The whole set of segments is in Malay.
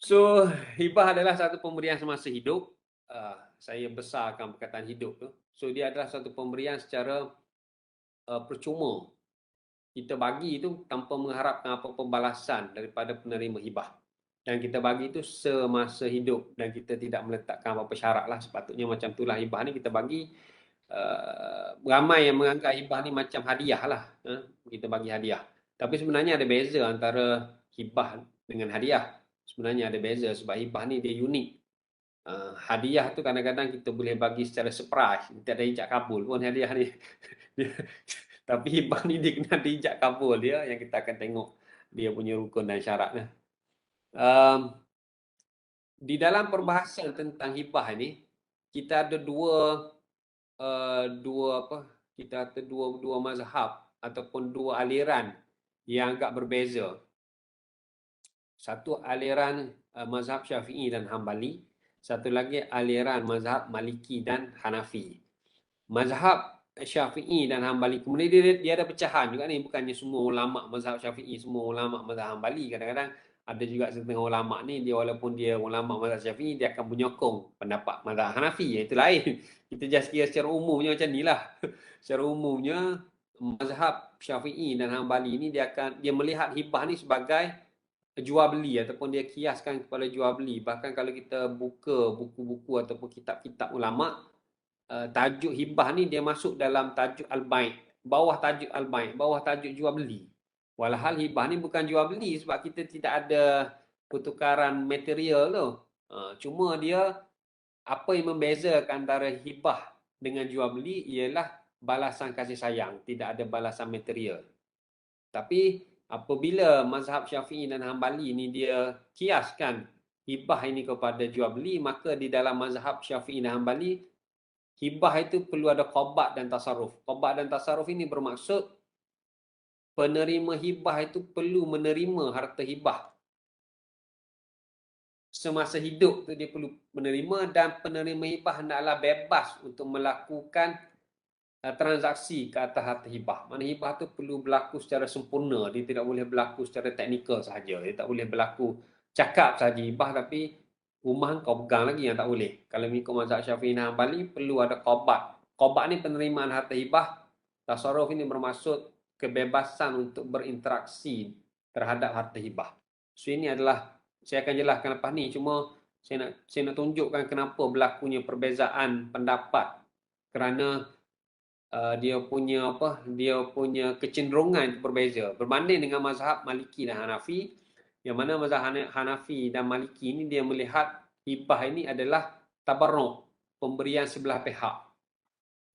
So, hibah adalah satu pemberian semasa hidup. Saya besarkan perkataan hidup tu. So, dia adalah satu pemberian secara percuma. Kita bagi itu tanpa mengharapkan apa pembalasan daripada penerima hibah. Dan kita bagi itu semasa hidup dan kita tidak meletakkan apa-apa syarat lah. Sepatutnya macam itulah hibah ni kita bagi. Ramai yang menganggap hibah ni macam hadiah lah. Kita bagi hadiah. Tapi sebenarnya ada beza antara hibah dengan hadiah. Sebenarnya ada beza sebab hibah ni dia unik. Hadiah tu kadang-kadang kita boleh bagi secara surprise. Tidak ada ijab kabul pun hadiah ni. Tapi hibah ni dia kena ada ijab kabul dia yang kita akan tengok dia punya rukun dan syaratnya. Um, di dalam perbahasan tentang hibah ni, kita ada dua apa? Kita ada dua mazhab ataupun dua aliran yang agak berbeza. Satu aliran mazhab Syafi'i dan Hambali, satu lagi aliran mazhab Maliki dan Hanafi. Mazhab Syafi'i dan Hambali, kemudian dia ada pecahan juga ni, bukannya semua ulama mazhab Syafi'i, semua ulama mazhab Hambali. Kadang-kadang ada juga setengah ulama ni, dia walaupun dia ulama mazhab Syafi'i, dia akan menyokong pendapat mazhab Hanafi, itu lain. Kita just kira secara umumnya macam nilah. Secara umumnya mazhab Syafi'i dan Hambali ni dia melihat hibah ni sebagai jual beli ataupun dia kiaskan kepada jual beli. Bahkan kalau kita buka buku-buku ataupun kitab-kitab ulama, tajuk hibah ni dia masuk dalam tajuk al-bai', bawah tajuk al-bai', bawah tajuk jual beli. Walhal hibah ni bukan jual beli sebab kita tidak ada pertukaran material tu. Cuma dia apa yang membezakan antara hibah dengan jual beli ialah balasan kasih sayang, tidak ada balasan material. Tapi apabila mazhab Syafi'i dan Hambali ni dia kiaskan hibah ini kepada jual beli, maka di dalam mazhab Syafi'i dan Hambali, hibah itu perlu ada qabat dan tasarruf. Qabat dan tasarruf ini bermaksud penerima hibah itu perlu menerima harta hibah. Semasa hidup tu dia perlu menerima, dan penerima hibah hendaklah bebas untuk melakukan transaksi ke atas harta hibah. Mana hibah tu perlu berlaku secara sempurna. Dia tidak boleh berlaku secara teknikal sahaja. Dia tak boleh berlaku cakap sahaja hibah, tapi rumah kau pegang lagi yang tak boleh. Kalau mengikut mazhab Syafi'i dan Hambali, perlu ada qabat. Qabat ni penerimaan harta hibah. Tasarruf ini bermaksud kebebasan untuk berinteraksi terhadap harta hibah. So ini adalah, saya akan jelaskan lepas ni. Cuma saya nak tunjukkan kenapa berlakunya perbezaan pendapat. Kerana dia punya kecenderungan itu berbeza berbanding dengan mazhab Maliki dan Hanafi, yang mana mazhab Hanafi dan Maliki ini dia melihat hibah ini adalah tabarruk, pemberian sebelah pihak.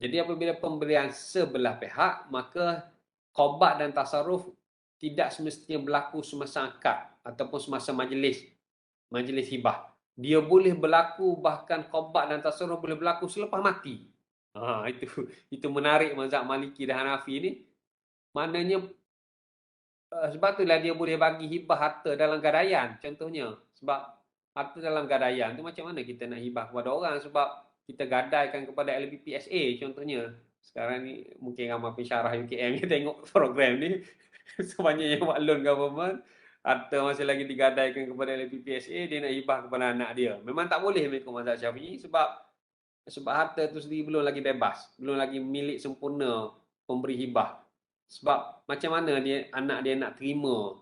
Jadi apabila pemberian sebelah pihak, maka qabat dan tasarruf tidak semestinya berlaku semasa akad ataupun semasa majlis hibah. Dia boleh berlaku, bahkan qabat dan tasarruf boleh berlaku selepas mati. Itu menarik mazhab Maliki dan Hanafi ni. Maknanya sebab itulah dia boleh bagi hibah harta dalam gadaian contohnya. Sebab harta dalam gadaian tu macam mana kita nak hibah kepada orang, sebab kita gadaikan kepada LPPSA contohnya. Sekarang ni mungkin ramai pensyarah UKM yang tengok program ni. Sebanyak yang buat loan government, harta masih lagi digadaikan kepada LPPSA, dia nak hibah kepada anak dia. Memang tak boleh mengikut mazhab Syafi'i, sebab harta tu sendiri belum lagi bebas, belum lagi milik sempurna pemberi hibah. Sebab macam mana anak dia nak terima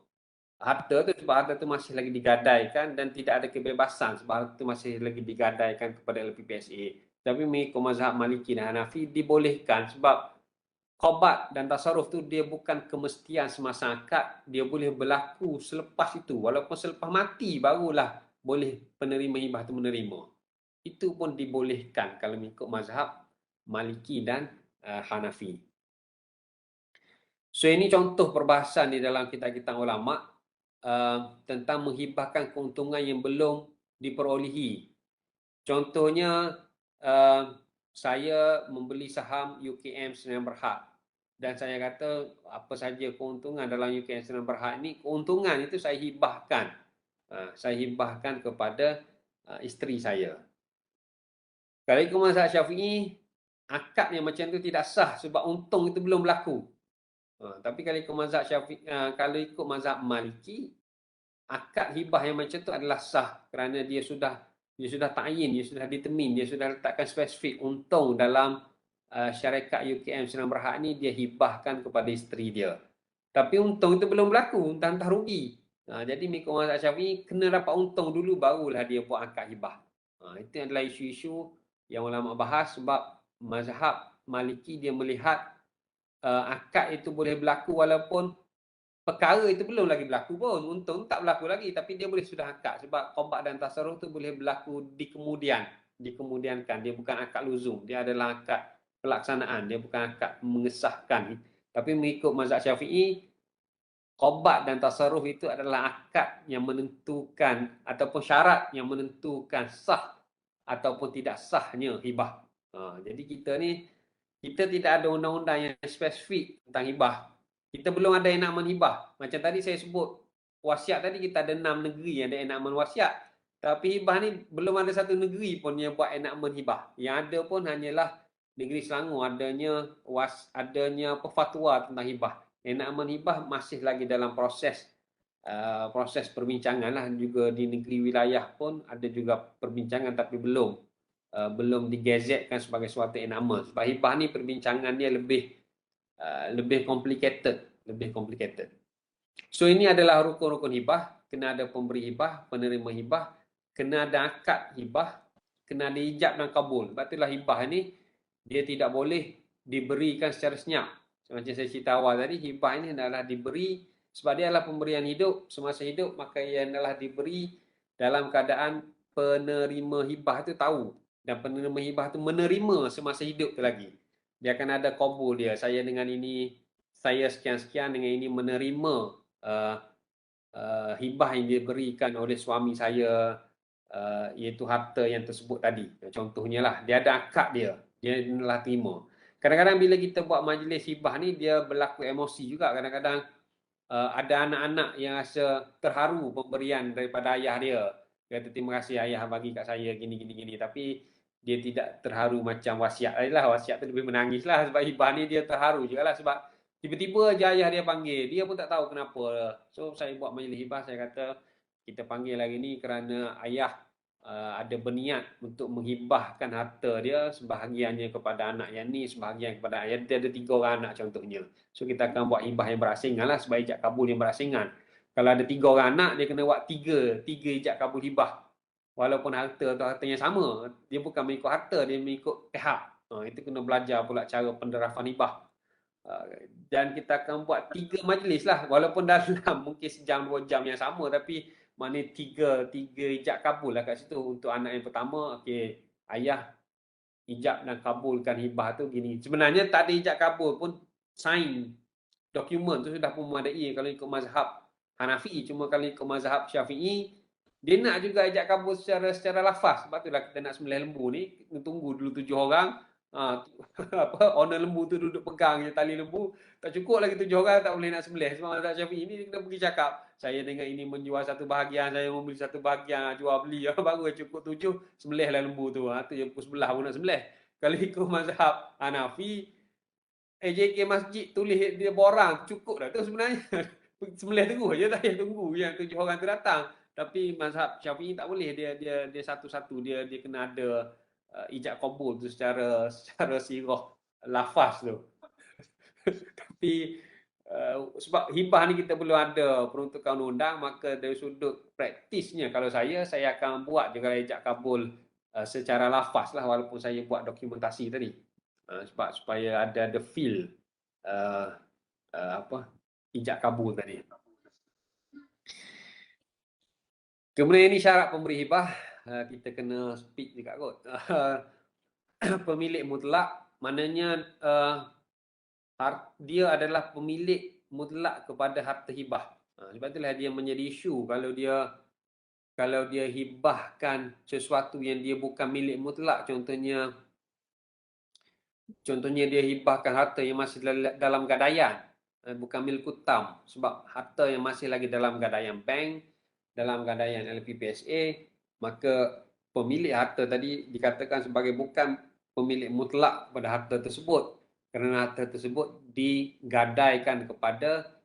harta tu, sebab harta tu masih lagi digadaikan dan tidak ada kebebasan sebab harta tu masih lagi digadaikan kepada LPPSA. Tapi mengikut mazhab Maliki dan Hanafi dibolehkan, sebab qabat dan tasarruf tu dia bukan kemestian semasa akad, dia boleh berlaku selepas itu, walaupun selepas mati barulah boleh penerima hibah tu menerima. Itu pun dibolehkan kalau mengikut mazhab Maliki dan Hanafi. So ini contoh perbahasan di dalam kitab-kitab ulama tentang menghibahkan keuntungan yang belum diperolehi. Contohnya saya membeli saham UKM Sdn Bhd dan saya kata apa saja keuntungan dalam UKM Sdn Bhd ini, keuntungan itu saya hibahkan. Saya hibahkan kepada isteri saya. Kalau ikut mazhab Syafi'i, akad yang macam tu tidak sah sebab untung itu belum berlaku. Tapi kalau ikut mazhab Syafi'i, kalau ikut mazhab Maliki, akad hibah yang macam tu adalah sah kerana dia sudah ta'yin, dia sudah determine, dia sudah letakkan spesifik untung dalam syarikat UKM Senang Berhad ni dia hibahkan kepada isteri dia. Tapi untung itu belum berlaku, entah rugi. Jadi mengikut mazhab Syafi'i kena dapat untung dulu barulah dia buat akad hibah. Itu adalah isu-isu yang ulama bahas sebab mazhab Maliki dia melihat akad itu boleh berlaku walaupun perkara itu belum lagi berlaku pun, untung tak berlaku lagi, tapi dia boleh sudah akad sebab qobak dan tasarruf tu boleh berlaku dikemudiankan. Dia bukan akad luzum, dia adalah akad pelaksanaan, dia bukan akad mengesahkan. Tapi mengikut mazhab Syafi'i, qobak dan tasarruf itu adalah akad yang menentukan ataupun syarat yang menentukan sah ataupun tidak sahnya hibah. Jadi kita tidak ada undang-undang yang spesifik tentang hibah. Kita belum ada enakmen hibah. Macam tadi saya sebut, wasiat tadi kita ada 6 negeri yang ada enakmen wasiat. Tapi hibah ni belum ada satu negeri pun yang buat enakmen hibah. Yang ada pun hanyalah negeri Selangor adanya fatwa tentang hibah. Enakmen hibah masih lagi dalam proses perbincangan lah. Juga di negeri wilayah pun ada juga perbincangan tapi belum digazetkan sebagai suatu enakmen. Sebab hibah ni perbincangan dia lebih complicated. So ini adalah rukun-rukun hibah. Kena ada pemberi hibah, penerima hibah, kena ada akad hibah, kena ada ijab dan kabul. Sebab itulah hibah ni dia tidak boleh diberikan secara senyap. Macam saya cerita awal tadi, hibah ini adalah diberi sebab dia adalah pemberian hidup semasa hidup, maka ia adalah diberi dalam keadaan penerima hibah itu tahu dan penerima hibah itu menerima semasa hidup tu lagi. Dia akan ada kabul dia. Saya dengan ini, saya sekian-sekian dengan ini menerima hibah yang diberikan oleh suami saya, iaitu harta yang tersebut tadi. Contohnya lah, dia ada akad dia telah terima. Kadang-kadang bila kita buat majlis hibah ni, dia berlaku emosi juga. Kadang-kadang ada anak-anak yang rasa terharu pemberian daripada ayah dia. Dia kata, terima kasih ayah bagi kat saya gini. Tapi dia tidak terharu macam wasiat lah. Wasiat tu lebih menangis lah. Sebab hibah ni dia terharu juga lah. Sebab tiba-tiba je ayah dia panggil. Dia pun tak tahu kenapa. So saya buat majlis hibah, saya kata kita panggil lagi ni kerana ayah ada berniat untuk menghibahkan harta dia sebahagiannya kepada anak yang ni, sebahagian kepada ayah. Dia ada 3 orang anak contohnya. So kita akan buat hibah yang berasingan lah sebab ijab kabul yang berasingan. Kalau ada 3 orang anak, dia kena buat 3 ijab kabul hibah. Walaupun harta atau hartanya sama, dia bukan mengikut harta, dia mengikut pihak. Itu kena belajar pula cara penderafan hibah. Dan kita akan buat 3 majlis lah, walaupun dalam mungkin sejam 2 jam yang sama, tapi maknanya tiga ijab kabul lah kat situ. Untuk anak yang pertama, okey, ayah ijab dan kabulkan hibah tu gini. Sebenarnya tak ada ijab kabul pun, sign dokumen tu sudah pun memadai kalau ikut mazhab Hanafi. Cuma kalau ikut mazhab Syafi'i, dia nak juga ijab kabul secara lafaz. Sebab itulah kita nak sembelih lembu ni, tunggu dulu 7 orang. Owner lembu tu duduk pegang je tali lembu, tak cukup lagi 7 orang tak boleh nak sembelih. Sebab mazhab Syafi'i ni kena pergi cakap, saya dengan ini menjual satu bahagian, saya membeli satu bahagian, jual beli baru cukup 7, sembelihlah lembu tu. Tu yang pukul 11 pun nak sembelih. Kalau ikut mazhab Hanafi, JK masjid tulis dia borang, cukup dah tu sebenarnya. Sembelih terus je, tak payah tunggu yang 7 orang tu datang. Tapi mazhab Syafi'i tak boleh, dia satu-satu, dia kena ada ijab kabul tu secara sirah lafaz tu. Tapi sebab hibah ni kita belum ada peruntukan undang, maka dari sudut praktisnya kalau saya akan buat juga ijab kabul secara lafaz lah, walaupun saya buat dokumentasi tadi. Sebab supaya ada the feel ijab kabul tadi. Kemudian ini syarat pemberi hibah, kita kena speak juga kot. Pemilik mutlak, maknanya dia adalah pemilik mutlak kepada harta hibah. Sebab itulah dia menjadi isu kalau dia hibahkan sesuatu yang dia bukan milik mutlak. Contohnya dia hibahkan harta yang masih dalam gadaian, bukan milik utam. Sebab harta yang masih lagi dalam gadaian bank, dalam gadaian LPPSA, maka pemilik harta tadi dikatakan sebagai bukan pemilik mutlak pada harta tersebut, kerana harta tersebut digadaikan kepada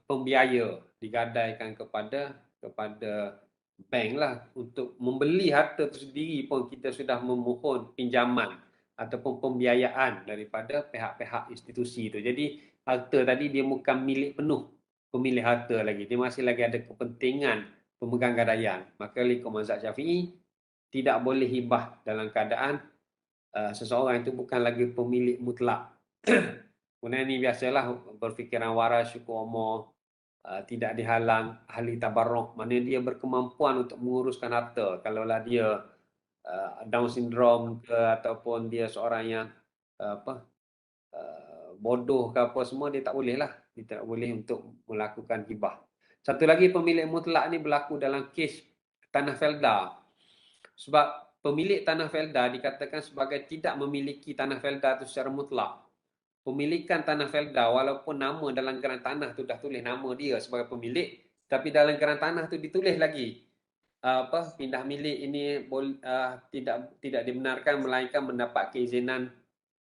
pembiaya, digadaikan kepada kepada bank lah untuk membeli harta itu sendiri pun kita sudah memohon pinjaman ataupun pembiayaan daripada pihak-pihak institusi itu. Jadi harta tadi dia bukan milik penuh pemilik harta lagi. Dia masih lagi ada kepentingan pemegang gadaian. Maka oleh mazhab Syafi'i tidak boleh hibah dalam keadaan seseorang itu bukan lagi pemilik mutlak. Kemudian ini biasalah berfikiran waras, syukur umur, tidak dihalang, ahli tabarruk. Maknanya dia berkemampuan untuk menguruskan harta. Kalaulah dia Down syndrome ke ataupun dia seorang yang bodoh ke apa semua, dia tak boleh lah. Dia tak boleh untuk melakukan hibah. Satu lagi pemilik mutlak ni berlaku dalam kes tanah felda. Sebab pemilik tanah felda dikatakan sebagai tidak memiliki tanah felda itu secara mutlak. Pemilikan tanah felda walaupun nama dalam geran tanah tu dah tulis nama dia sebagai pemilik, tapi dalam geran tanah tu ditulis lagi pindah milik ini tidak dibenarkan melainkan mendapat keizinan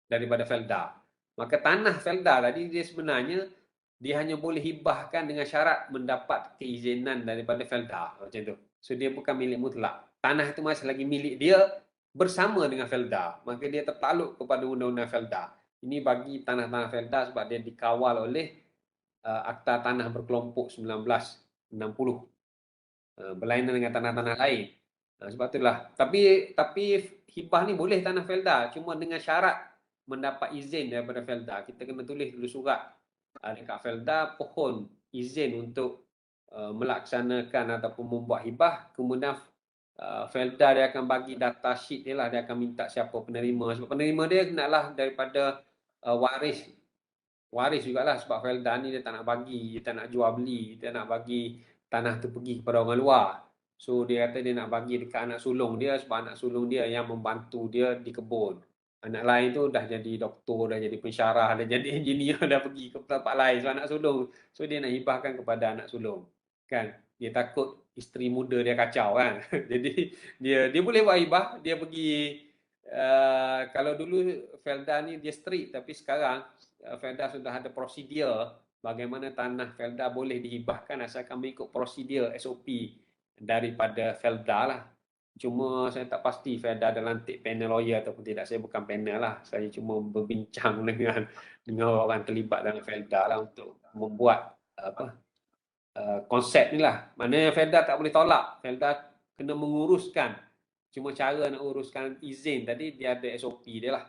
daripada felda. Maka tanah felda tadi dia sebenarnya dia hanya boleh hibahkan dengan syarat mendapat keizinan daripada felda macam tu. So dia bukan milik mutlak. Tanah itu masih lagi milik dia bersama dengan felda. Maka dia tertakluk kepada undang-undang felda. Ini bagi tanah-tanah felda sebab dia dikawal oleh Akta Tanah Berkelompok 1960. Berlainan dengan tanah-tanah lain. Sebab itulah. Tapi hibah ni boleh tanah felda. Cuma dengan syarat mendapat izin daripada felda. Kita kena tulis dulu surat dekat felda, pohon izin untuk melaksanakan ataupun membuat hibah. Kemudian felda dia akan bagi data sheet dia lah. Dia akan minta siapa penerima. Sebab penerima dia kenalah daripada waris jugalah. Sebab felda ni dia tak nak bagi, dia tak nak jual beli, dia nak bagi tanah tu pergi kepada orang luar. So dia kata dia nak bagi dekat anak sulung dia sebab anak sulung dia yang membantu dia di kebun. Anak lain tu dah jadi doktor, dah jadi pensyarah, dah jadi engineer, dah pergi ke tempat lain. So anak sulung, so dia nak hibahkan kepada anak sulung. Kan? Dia takut isteri muda dia kacau kan. Jadi dia boleh buat hibah, dia pergi kalau dulu felda ni dia strict, tapi sekarang felda sudah ada prosedur bagaimana tanah felda boleh dihibahkan asalkan mengikut prosedur SOP daripada felda lah. Cuma saya tak pasti felda ada lantik panel lawyer ataupun tidak. Saya bukan panel lah. Saya cuma berbincang dengan orang terlibat dalam felda lah untuk membuat konsep ni lah. Maknanya felda tak boleh tolak. Felda kena menguruskan. Cuma cara nak uruskan izin tadi dia ada SOP dia lah.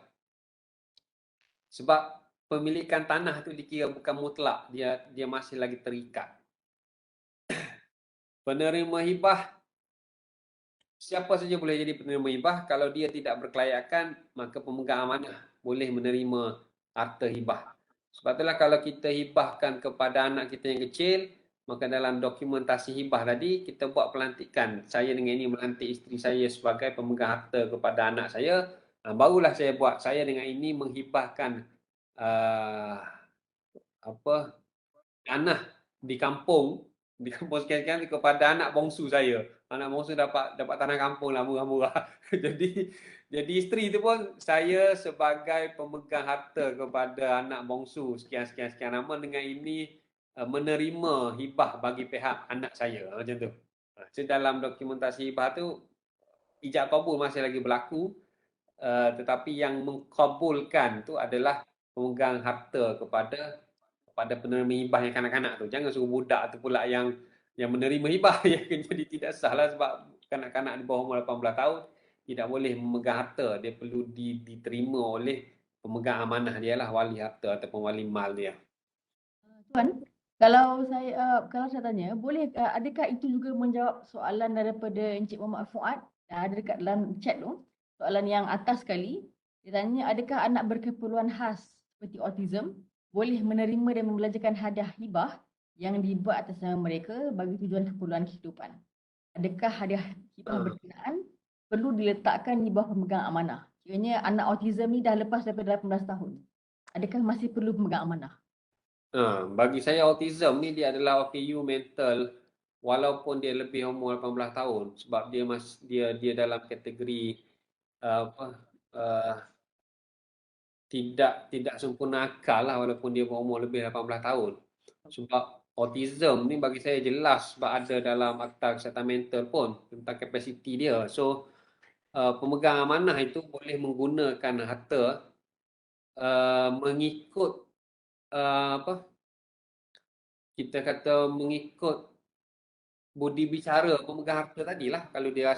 Sebab pemilikan tanah tu dikira bukan mutlak, dia masih lagi terikat. Penerima hibah, siapa saja boleh jadi penerima hibah. Kalau dia tidak berkelayakan, maka pemegang amanah boleh menerima harta hibah. Sebab itulah kalau kita hibahkan kepada anak kita yang kecil, maka dalam dokumentasi hibah tadi kita buat pelantikan. Saya dengan ini melantik isteri saya sebagai pemegang harta kepada anak saya. Barulah saya buat, saya dengan ini menghibahkan tanah di kampung sekian-sekian kepada anak bongsu saya. Anak bongsu dapat tanah kampung lah murah-murah. jadi isteri tu pun saya sebagai pemegang harta kepada anak bongsu sekian-sekian nama dengan ini menerima hibah bagi pihak anak saya macam tu. So dalam dokumentasi hibah tu ijab kabul masih lagi berlaku, tetapi yang mengkabulkan tu adalah pemegang harta kepada penerima hibah yang kanak-kanak tu. Jangan suruh budak tu pula yang menerima hibah yang jadi tidak sah lah sebab kanak-kanak di bawah umur 18 tahun tidak boleh memegang harta. Dia perlu diterima oleh pemegang amanah dia lah, wali harta ataupun wali mal dia. Tuan, kalau saya tanya, boleh adakah itu juga menjawab soalan daripada Encik Muhammad Fuad? Ada dekat dalam chat tu, soalan yang atas sekali. Dia tanya, adakah anak berkeperluan khas seperti autism boleh menerima dan membelanjakan hadiah hibah yang dibuat atas nama mereka bagi tujuan keperluan kehidupan? Adakah hadiah hibah berkenaan perlu diletakkan di bawah pemegang amanah? Kiranya anak autism ni dah lepas daripada 18 tahun. Adakah masih perlu pemegang amanah? Bagi saya autism ni dia adalah OKU mental walaupun dia lebih umur 18 tahun sebab dia dalam kategori tidak sempurna akal lah walaupun dia berumur lebih 18 tahun. Sebab autism ni bagi saya jelas sebab ada dalam Akta Kesihatan Mental pun tentang kapasiti dia. So pemegang amanah itu boleh menggunakan harta mengikut apa kita kata mengikut budi bicara pemegang harta tadilah. Kalau dia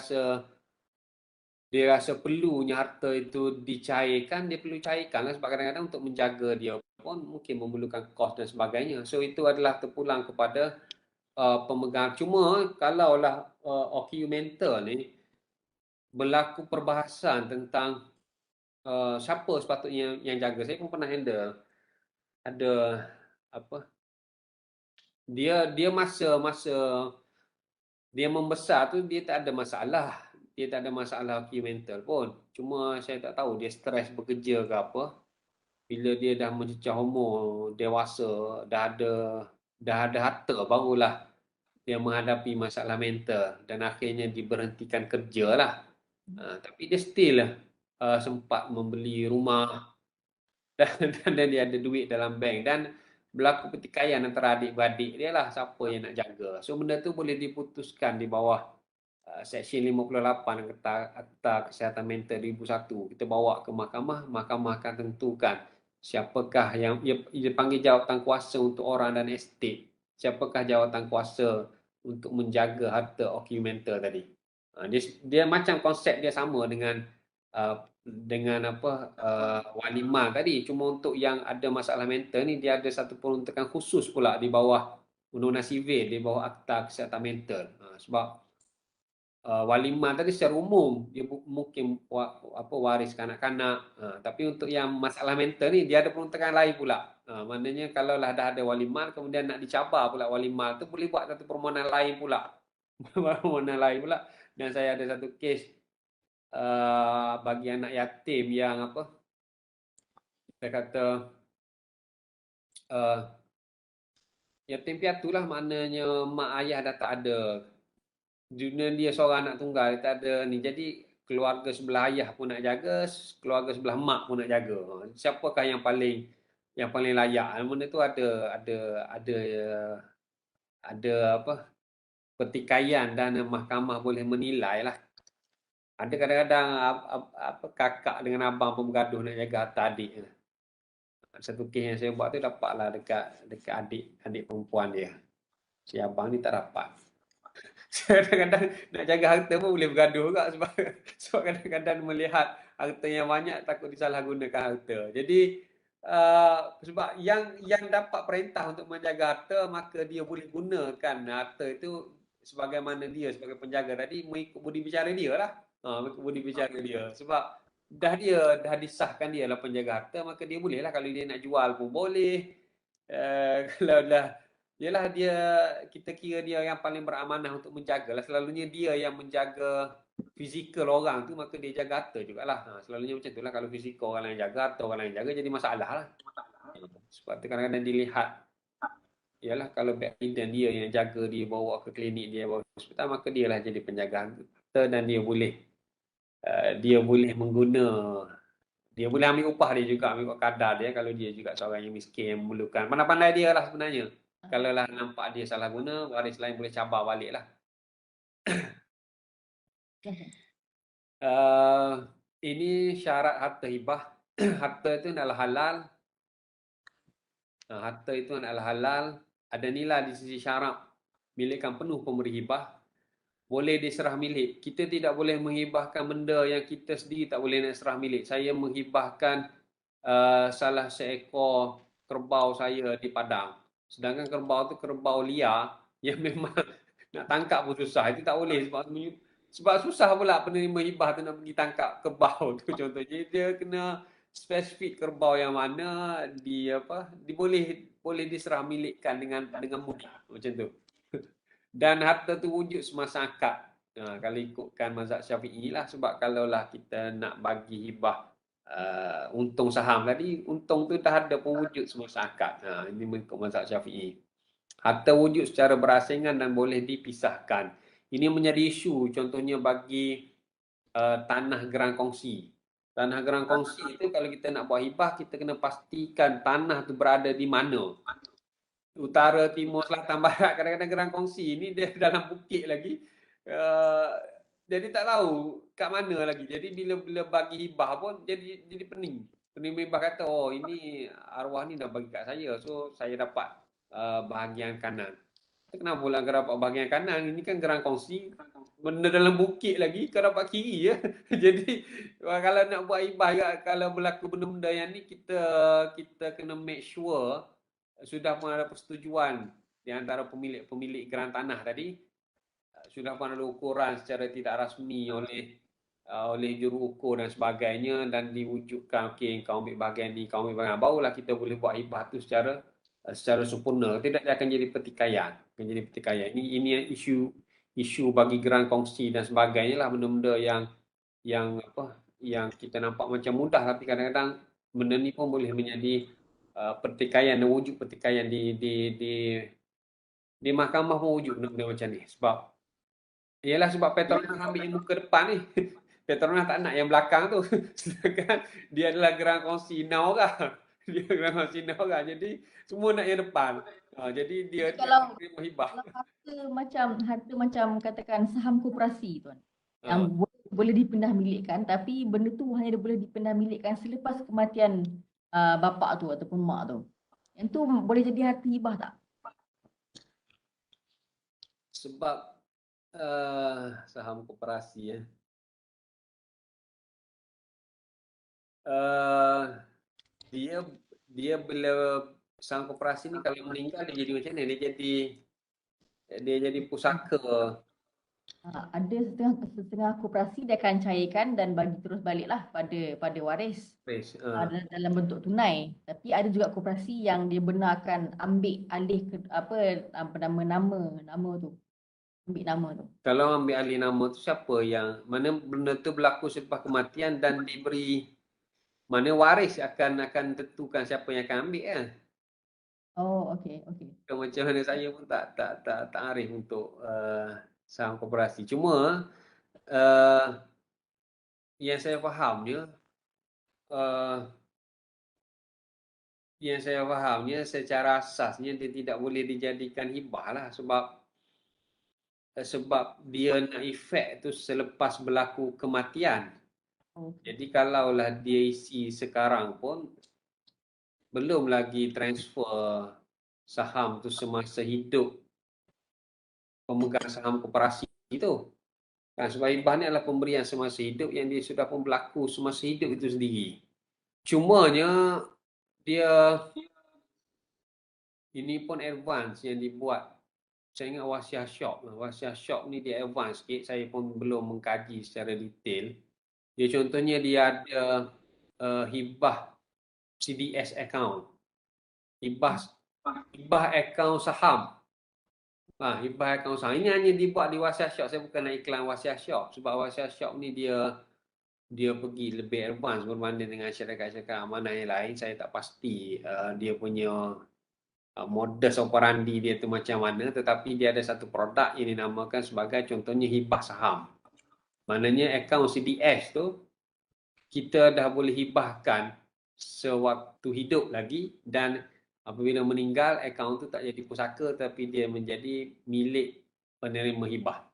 rasa perlunya harta itu dicairkan, dia perlu cairkan lah sebab kadang-kadang untuk menjaga dia pun mungkin memerlukan kos dan sebagainya. So itu adalah terpulang kepada pemegang. Cuma kalaulah occupmental ni berlaku perbahasan tentang siapa sepatutnya yang jaga. Saya pun pernah handle ada apa dia masa masa dia membesar tu dia tak ada masalah. Dia tak ada masalah occupmental pun. Cuma saya tak tahu dia stres bekerja ke apa. Bila dia dah mencecah umur dewasa, dah ada harta barulah dia menghadapi masalah mental dan akhirnya diberhentikan kerja lah. Tapi dia still lah sempat membeli rumah dan dia ada duit dalam bank dan berlaku pertikaian antara adik-beradik dia lah siapa yang nak jaga. So benda tu boleh diputuskan di bawah Seksyen 58 Akta Kesihatan Mental 2001. Kita bawa ke mahkamah, mahkamah akan tentukan siapakah yang dia panggil jawatan kuasa untuk orang dan estate. Siapakah jawatan kuasa untuk menjaga harta occupmental tadi. Dia macam konsep dia sama dengan apa walimah tadi. Cuma untuk yang ada masalah mental ni dia ada satu peruntukan khusus pula di bawah Undang-Undang Sivil, di bawah Akta Kesihatan Mental. Sebab walimah tadi secara umum dia mungkin waris kanak-kanak, tapi untuk yang masalah mental ni dia ada peruntukan lain pula. Maknanya kalau lah dah ada walimah kemudian nak dicabar pula walimah tu boleh buat satu permohonan lain pula. Permohonan lain pula. Dan saya ada satu kes bagi anak yatim yang apa kita kata uh, yatim piatu lah, maknanya mak ayah dah tak ada. Dunia dia seorang anak tunggal, dia tak ada ni. Jadi keluarga sebelah ayah pun nak jaga, keluarga sebelah mak pun nak jaga. Siapakah yang paling layak? Benda tu ada apa pertikaian dan mahkamah boleh menilai lah. Ada kadang-kadang apa kakak dengan abang pun bergaduh nak jaga harta adik. Satu kes yang saya buat tu dapatlah dekat adik perempuan dia. Si abang ni tak dapat. Kadang-kadang nak jaga harta pun boleh bergaduh juga sebab kadang-kadang melihat harta yang banyak takut disalahgunakan harta. Jadi sebab yang dapat perintah untuk menjaga harta maka dia boleh gunakan harta itu sebagaimana dia sebagai penjaga tadi mengikut budi bicara dia lah. Mengikut budi bicara dia. Sebab dah disahkan dia lah penjaga harta maka dia boleh lah kalau dia nak jual pun boleh. Kalau dah Yalah kita kira dia yang paling beramanah untuk menjaga lah. Selalunya dia yang menjaga fizikal orang tu maka dia jaga harta jugalah. Selalunya macam itulah kalau fizikal orang lain jaga, harta orang lain jaga jadi masalah lah. Sebab tu kadang-kadang dilihat yalah kalau backend dia yang jaga dia bawa ke klinik dia bawa ke hospital maka dia lah jadi penjaga harta dan dia boleh dia boleh ambil upah dia juga, ambil upah kadar dia kalau dia juga seorang yang miskin yang memerlukan. Pandai-pandai dia lah sebenarnya. Kalau lah nampak dia salah guna, waris lain boleh cabar balik lah. Ini syarat harta hibah. Harta itu adalah halal. Harta itu adalah halal. Ada nilai di sisi syarak. Milikkan penuh pemberi hibah. Boleh diserah milik. Kita tidak boleh menghibahkan benda yang kita sendiri tak boleh nak serah milik. Saya menghibahkan salah seekor kerbau saya di Padang. Sedangkan kerbau tu kerbau liar yang memang nak tangkap pun susah. Itu tak boleh sebab susah pula penerima hibah tu nak pergi tangkap kerbau tu contohnya. Dia kena spesifik kerbau yang mana boleh diserah milikkan dengan mudah macam tu. Dan harta tu wujud semasa akad. Kalau ikutkan mazhab Syafi'i lah sebab kalaulah kita nak bagi hibah untung saham tadi, untung tu dah ada pun wujud semasa akad. Ini mengikut mazhab Syafi'i. Harta wujud secara berasingan dan boleh dipisahkan. Ini menjadi isu contohnya bagi tanah gerang kongsi. Tanah gerang kongsi itu kalau kita nak buat hibah, kita kena pastikan tanah tu berada di mana. utara, timur, selatan, barat, kadang-kadang gerang kongsi ni dia dalam bukit lagi. Jadi tak tahu kat mana lagi. Jadi bila bagi hibah pun jadi pening. Penerima hibah kata, oh ini arwah ni dah bagi kat saya. So saya dapat bahagian kanan. Kenapa pula kau dapat bahagian kanan? Ini kan gerang kongsi. Benda dalam bukit lagi, kau dapat kiri ya. Jadi kalau nak buat hibah, kalau berlaku benda-benda yang ni, kita kena make sure sudah pun ada persetujuan di antara pemilik geran tanah tadi, sudah pun ada ukuran secara tidak rasmi oleh juru ukur dan sebagainya, dan diwujudkan, okey kau ambil bahagian ni, kau ambil bahagian, barulah kita boleh buat hibah tu secara sempurna. Tidak dia akan jadi pertikaian, ini isu bagi geran kongsi dan sebagainya lah, benda-benda yang kita nampak macam mudah, tapi kadang-kadang benda ni pun boleh menjadi pertikaian dan wujud pertikaian di mahkamah pun wujud benda-benda macam ni. Sebab Petronas ambil yang muka depan ni. Petronas tak nak yang belakang tu. Sedangkan dia adalah geran kongsi 6 orang. Dia geran kongsi 6 orang. Jadi semua nak yang depan. Jadi dia Kalau terima hibah. harta macam katakan saham koperasi tuan, yang Ha. boleh dipindah milikkan, tapi benda tu hanya boleh dipindah milikkan selepas kematian bapa tu ataupun mak tu. Yang tu boleh jadi harta hibah tak? Sebab saham koperasi ya. Dia bila saham koperasi ni kalau meninggal dia jadi macam mana? Dia jadi pusaka. Ada setengah koperasi dia akan cairkan dan bagi terus baliklah pada waris dalam bentuk tunai. Tapi ada juga koperasi yang dia benar akan ambil alih nama tu. Ambil nama tu. Kalau ambil alih nama tu, siapa yang mana benda tu berlaku selepas kematian dan diberi, mana waris akan tentukan siapa yang akan ambil kan. Oh, okey. Macam mana saya pun tak arif untuk saham koperasi. Cuma yang saya fahamnya secara asasnya dia tidak boleh dijadikan hibah lah, sebab dia nak efek tu selepas berlaku kematian. Jadi kalaulah dia isi sekarang pun belum lagi transfer saham tu semasa hidup pemegang saham koperasi itu. Kan, sebab hibah ni adalah pemberian semasa hidup yang dia sudah pun berlaku semasa hidup itu sendiri. Cumanya dia ini pun advance yang dibuat. Saya ingat wasiah shop. Wasiah shop ni dia advance sikit. Saya pun belum mengkaji secara detail. Dia contohnya dia ada hibah CDS account. Hibah akaun saham. Hibah akaun saham. Ini hanya dibuat di wasiah shop. Saya bukan nak iklan wasiah shop. Sebab wasiah shop ni dia pergi lebih advance berbanding dengan syarikat-syarikat amanah yang lain. Saya tak pasti dia punya modus operandi dia tu macam mana, tetapi dia ada satu produk yang dinamakan sebagai contohnya hibah saham. Maknanya akaun CDS tu kita dah boleh hibahkan sewaktu hidup lagi, dan apabila meninggal akaun tu tak jadi pusaka tapi dia menjadi milik penerima hibah.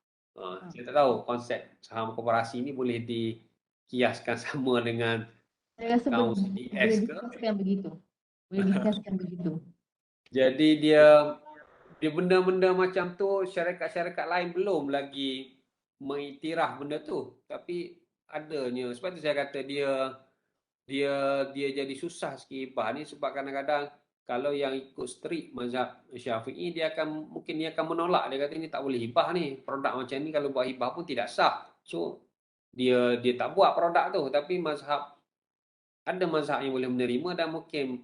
Saya tak tahu konsep saham koperasi ni boleh dikiaskan sama dengan akaun CDS ke? Boleh dikaskan begitu. Jadi dia benda-benda macam tu syarikat-syarikat lain belum lagi mengiktiraf benda tu, tapi adanya. Sebab tu saya kata dia jadi susah sikit hibah ni, sebab kadang-kadang kalau yang ikut strict mazhab Syafi'i mungkin dia akan menolak. Dia kata ni tak boleh hibah ni, produk macam ni kalau buat hibah pun tidak sah. So dia tak buat produk tu. Tapi ada mazhab yang boleh menerima, dan mungkin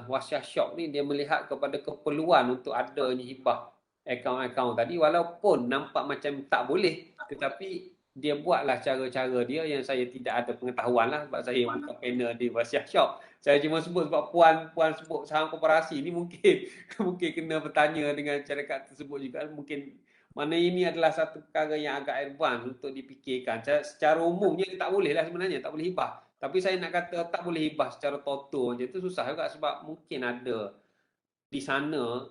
wasiah shop ni dia melihat kepada keperluan untuk adanya hibah akaun-akaun tadi, walaupun nampak macam tak boleh, tetapi dia buatlah cara-cara dia yang saya tidak ada pengetahuan lah, sebab saya bukan panel di wasiah shop. Saya cuma sebut sebab puan sebut saham koperasi ni, mungkin kena bertanya dengan syarikat tersebut juga. Mungkin mana ini adalah satu perkara yang agak advance untuk dipikirkan. Secara umumnya tak boleh lah sebenarnya, tak boleh hibah. Tapi saya nak kata tak boleh hibah secara total je tu susah juga, sebab mungkin ada di sana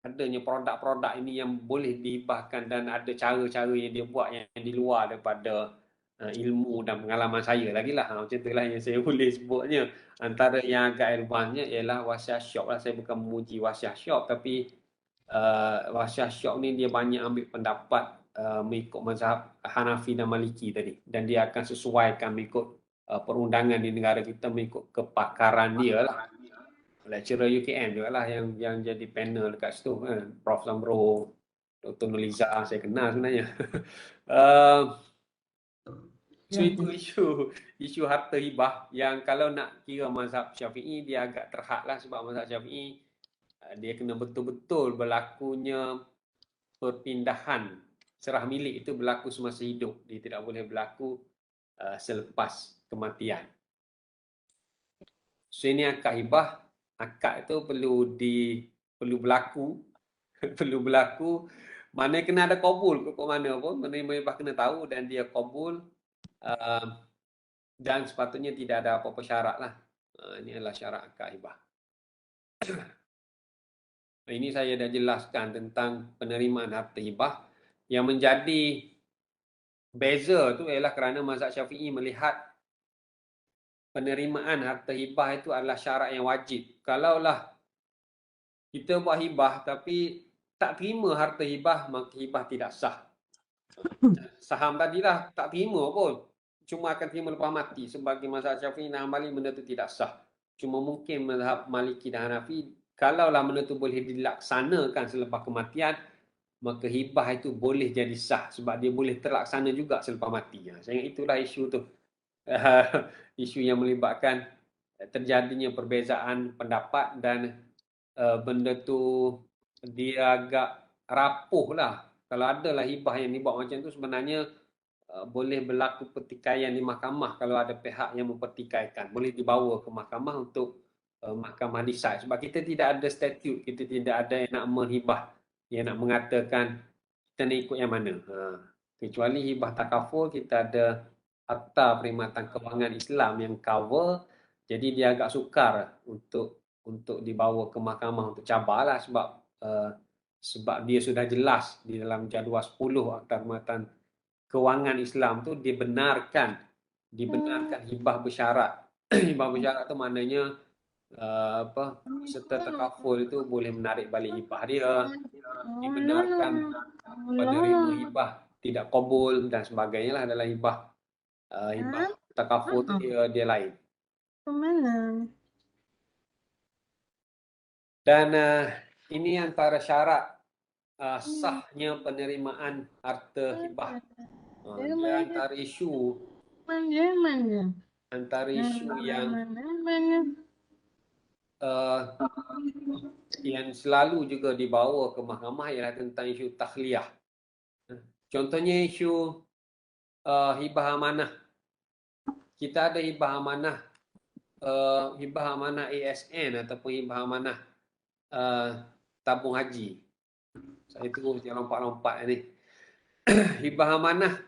adanya produk-produk ini yang boleh dihibahkan dan ada cara-cara yang dia buat yang di luar daripada ilmu dan pengalaman saya lagi lah. Macam itulah yang saya boleh sebutnya. Antara yang agak advance-nya ialah Wasiah Syok lah. Saya bukan memuji Wasiah Syok, tapi Wasiah Syok ni dia banyak ambil pendapat mengikut mazhab Hanafi dan Maliki tadi. Dan dia akan sesuaikan mengikut perundangan di negara kita, mengikut kepakaran dia lah. Lecturer UKM juga lah yang jadi panel dekat situ kan. Prof Zamro, Dr. Nuliza, saya kenal sebenarnya. So itu isu harta hibah yang kalau nak kira mazhab Syafi'i dia agak terhad lah, sebab mazhab Syafi'i dia kena betul-betul berlakunya perpindahan serah milik itu berlaku semasa hidup. Dia tidak boleh berlaku selepas kematian. So ini akad hibah. Akad itu perlu berlaku perlu berlaku, mana kena ada qabul ke mana pun, penerima hibah kena tahu dan dia qabul, dan sepatutnya tidak ada apa-apa syarat lah. Ini adalah syarat akad hibah. Ini saya dah jelaskan tentang penerimaan harta hibah. Yang menjadi beza tu ialah kerana mazhab Syafi'i melihat penerimaan harta hibah itu adalah syarat yang wajib. Kalaulah kita buat hibah tapi tak terima harta hibah, maka hibah tidak sah. Saham tadilah tak terima pun, cuma akan terima lepas mati. Sebagai mazhab Syafi'i dan Hambali, benda tu tidak sah. Cuma mungkin mazhab Maliki dan Hanafi, kalaulah benda tu boleh dilaksanakan selepas kematian, maka hibah itu boleh jadi sah sebab dia boleh terlaksana juga selepas mati. Saya ingat itulah isu tu. Isu yang melibatkan terjadinya perbezaan pendapat dan benda tu dia agak rapuh lah. Kalau adalah hibah yang dibuat macam tu, sebenarnya boleh berlaku pertikaian di mahkamah kalau ada pihak yang mempertikaikan. Boleh dibawa ke mahkamah untuk mahkamah decide. Sebab kita tidak ada statute, kita tidak ada yang nak menghibah, yang nak mengatakan kita nak ikut yang mana. Kecuali hibah takaful, kita ada Akta Perkhidmatan Kewangan Islam yang cover, jadi dia agak sukar untuk dibawa ke mahkamah untuk cabarlah sebab dia sudah jelas di dalam jadual 10 Akta Perkhidmatan Kewangan Islam tu dibenarkan hibah bersyarat. Hibah bersyarat tu maknanya peserta takaful itu boleh menarik balik hibah dia, dibenarkan penerima hibah tidak qabul dan sebagainya lah adalah hibah takaful tu dia lain. Dan ini antara syarat sahnya penerimaan harta hibah. Dia antara isu yang selalu juga dibawa ke mahkamah ialah tentang isu takhliyah. Contohnya isu hibah amanah. Kita ada hibah amanah ASN ataupun hibah amanah tabung haji. Saya terus jangan lompat-lompat ni. Hibah amanah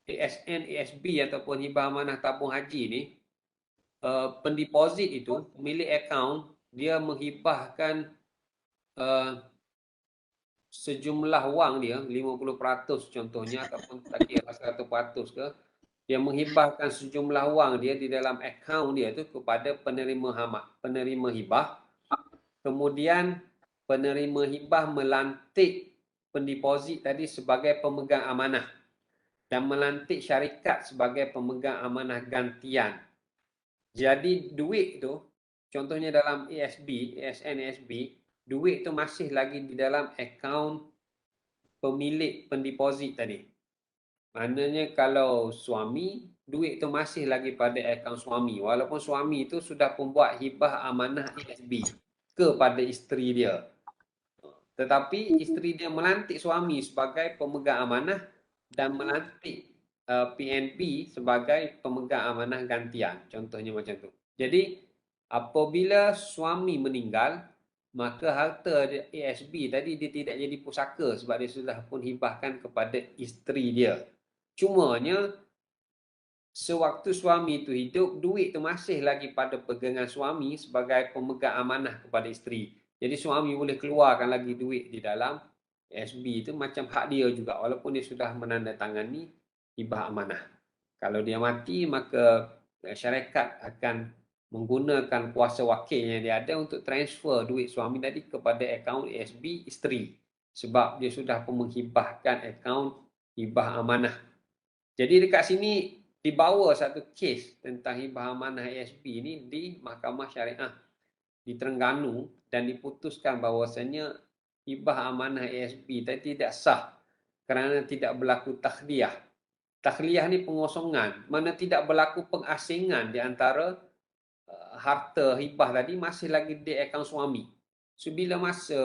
ASN, ASB ataupun hibah amanah tabung haji ni, pendeposit itu, pemilik akaun, dia menghibahkan sejumlah wang dia, 50% contohnya, ataupun tak kira 100% ke, dia menghibahkan sejumlah wang dia di dalam akaun dia tu kepada penerima hibah. Kemudian penerima hibah melantik pendeposit tadi sebagai pemegang amanah dan melantik syarikat sebagai pemegang amanah gantian. Jadi duit tu, contohnya dalam ASB, ASN ASB, duit tu masih lagi di dalam akaun pemilik pendeposit tadi. Maknanya kalau suami, duit tu masih lagi pada akaun suami. Walaupun suami tu sudah membuat hibah amanah ASB kepada isteri dia. Tetapi isteri dia melantik suami sebagai pemegang amanah dan melantik PNB sebagai pemegang amanah gantian. Contohnya macam tu. Jadi apabila suami meninggal, maka harta ASB tadi dia tidak jadi pusaka sebab dia sudah pun hibahkan kepada isteri dia. Cumanya sewaktu suami itu hidup, duit itu masih lagi pada pegangan suami sebagai pemegang amanah kepada isteri. Jadi suami boleh keluarkan lagi duit di dalam ASB itu macam hak dia juga walaupun dia sudah menandatangani hibah amanah. Kalau dia mati maka syarikat akan menggunakan kuasa wakil yang dia ada untuk transfer duit suami tadi kepada akaun ASB isteri sebab dia sudah pun menghibahkan akaun hibah amanah. Jadi dekat sini dibawa satu kes tentang hibah amanah ASB ini di Mahkamah Syariah di Terengganu dan diputuskan bahawasanya hibah amanah ASB tadi tidak sah kerana tidak berlaku takhliyah. Takhliyah ni pengosongan, mana tidak berlaku pengasingan di antara harta hibah tadi masih lagi di akaun suami. So bila masa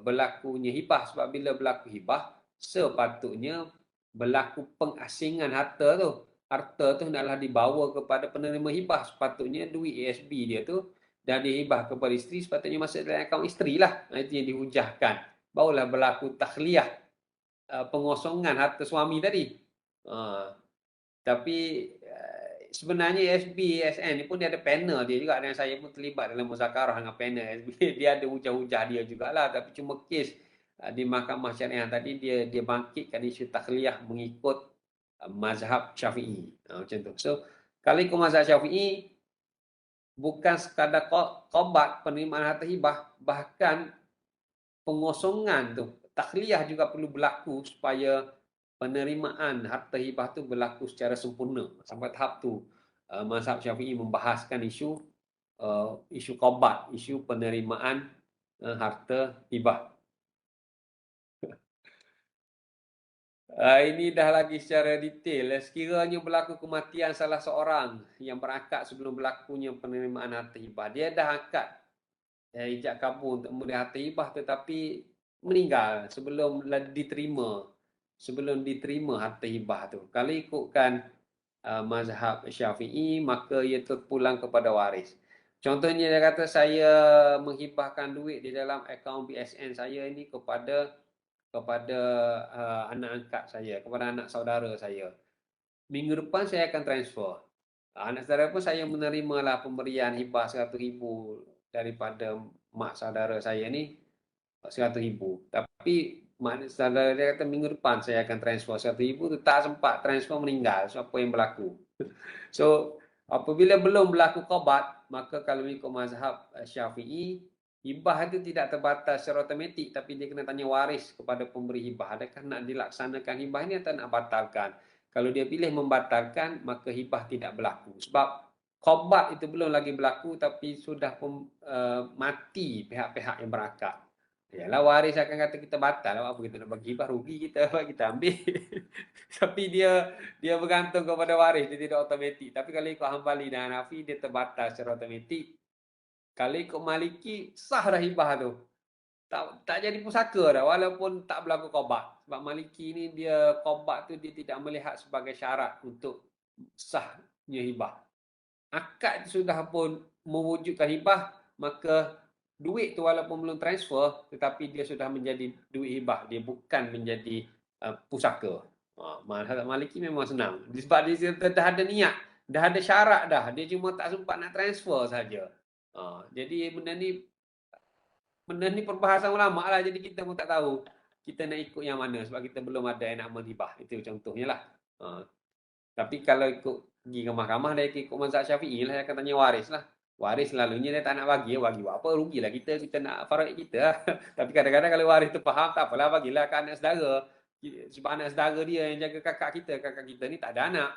berlakunya hibah, sebab bila berlaku hibah sepatutnya berlaku pengasingan harta tu. Harta tu hendaklah dibawa kepada penerima hibah. Sepatutnya duit ASB dia tu dah dihibah kepada isteri, sepatutnya masuk dalam akaun isteri lah. Itu yang dihujahkan. Barulah berlaku takhliyah, pengosongan harta suami tadi. Tapi sebenarnya ASB, ASN ni pun dia ada panel dia juga, dan saya pun terlibat dalam muzakarah dengan panel ASB. Dia ada hujah-hujah dia jugalah, tapi cuma kes di Mahkamah Syariah tadi dia bangkitkan isu takhliyah mengikut mazhab Syafi'i. Macam tu. So kalau ikut mazhab Syafi'i bukan sekadar qabat penerimaan harta hibah, bahkan pengosongan tu takhliyah juga perlu berlaku supaya penerimaan harta hibah tu berlaku secara sempurna. Sampai tahap tu mazhab Syafi'i membahaskan isu qabat, isu penerimaan harta hibah. Ini dah lagi secara detail. Sekiranya berlaku kematian salah seorang yang berakad sebelum berlakunya penerimaan harta hibah, dia dah akad ijab kabul untuk memberi harta hibah tetapi meninggal sebelum diterima harta hibah tu. Kalau ikutkan mazhab Syafi'i maka ia terpulang kepada waris. Contohnya dia kata saya menghibahkan duit di dalam akaun BSN saya ini kepada anak angkat saya, kepada anak saudara saya. Minggu depan saya akan transfer. Anak saudara pun saya menerimalah pemberian hibah 100,000 daripada mak saudara saya ni 100,000. Tapi mak saudara dia kata minggu depan saya akan transfer 100,000 tu, tak sempat transfer, meninggal. So apa yang berlaku? So apabila belum berlaku qabat, maka kalau ikut mazhab Syafi'i, hibah itu tidak terbatas secara otomatik, tapi dia kena tanya waris kepada pemberi hibah, adakah nak dilaksanakan hibah ini atau nak batalkan. Kalau dia pilih membatalkan, maka hibah tidak berlaku. Sebab qabat itu belum lagi berlaku, tapi sudah mati pihak-pihak yang berakad. Yalah, waris akan kata kita batal, apa kita nak bagi hibah, rugi kita, apa kita ambil. Tapi dia bergantung kepada waris, dia tidak otomatik. Tapi kalau ikut Hambali dan Hanafi, dia terbatas secara otomatik. Kalau ikut Maliki, sah dah hibah tu. Tak jadi pusaka dah, walaupun tak berlaku qabat. Sebab Maliki ni dia qabat tu dia tidak melihat sebagai syarat untuk sahnya hibah. Akad sudah pun mewujudkan hibah, maka duit tu walaupun belum transfer, tetapi dia sudah menjadi duit hibah. Dia bukan menjadi pusaka. Mazhab Maliki memang senang. Sebab dia dah ada niat, dah ada syarat dah. Dia cuma tak sempat nak transfer saja. Jadi benda ni perbahasan ulama lah. Jadi kita pun tak tahu kita nak ikut yang mana sebab kita belum ada enakmen hibah. Itu contohnya lah. Tapi kalau ikut pergi ke mahkamah, dia ikut mazhab Syafi'i lah, dia akan tanya waris lah. Waris selalunya dia tak nak bagi buat apa, rugilah kita nak faraid kita lah. Tapi kadang-kadang kalau waris tu faham, tak apalah, bagilah ke anak saudara. Sebab anak saudara dia yang jaga kakak kita ni tak ada anak.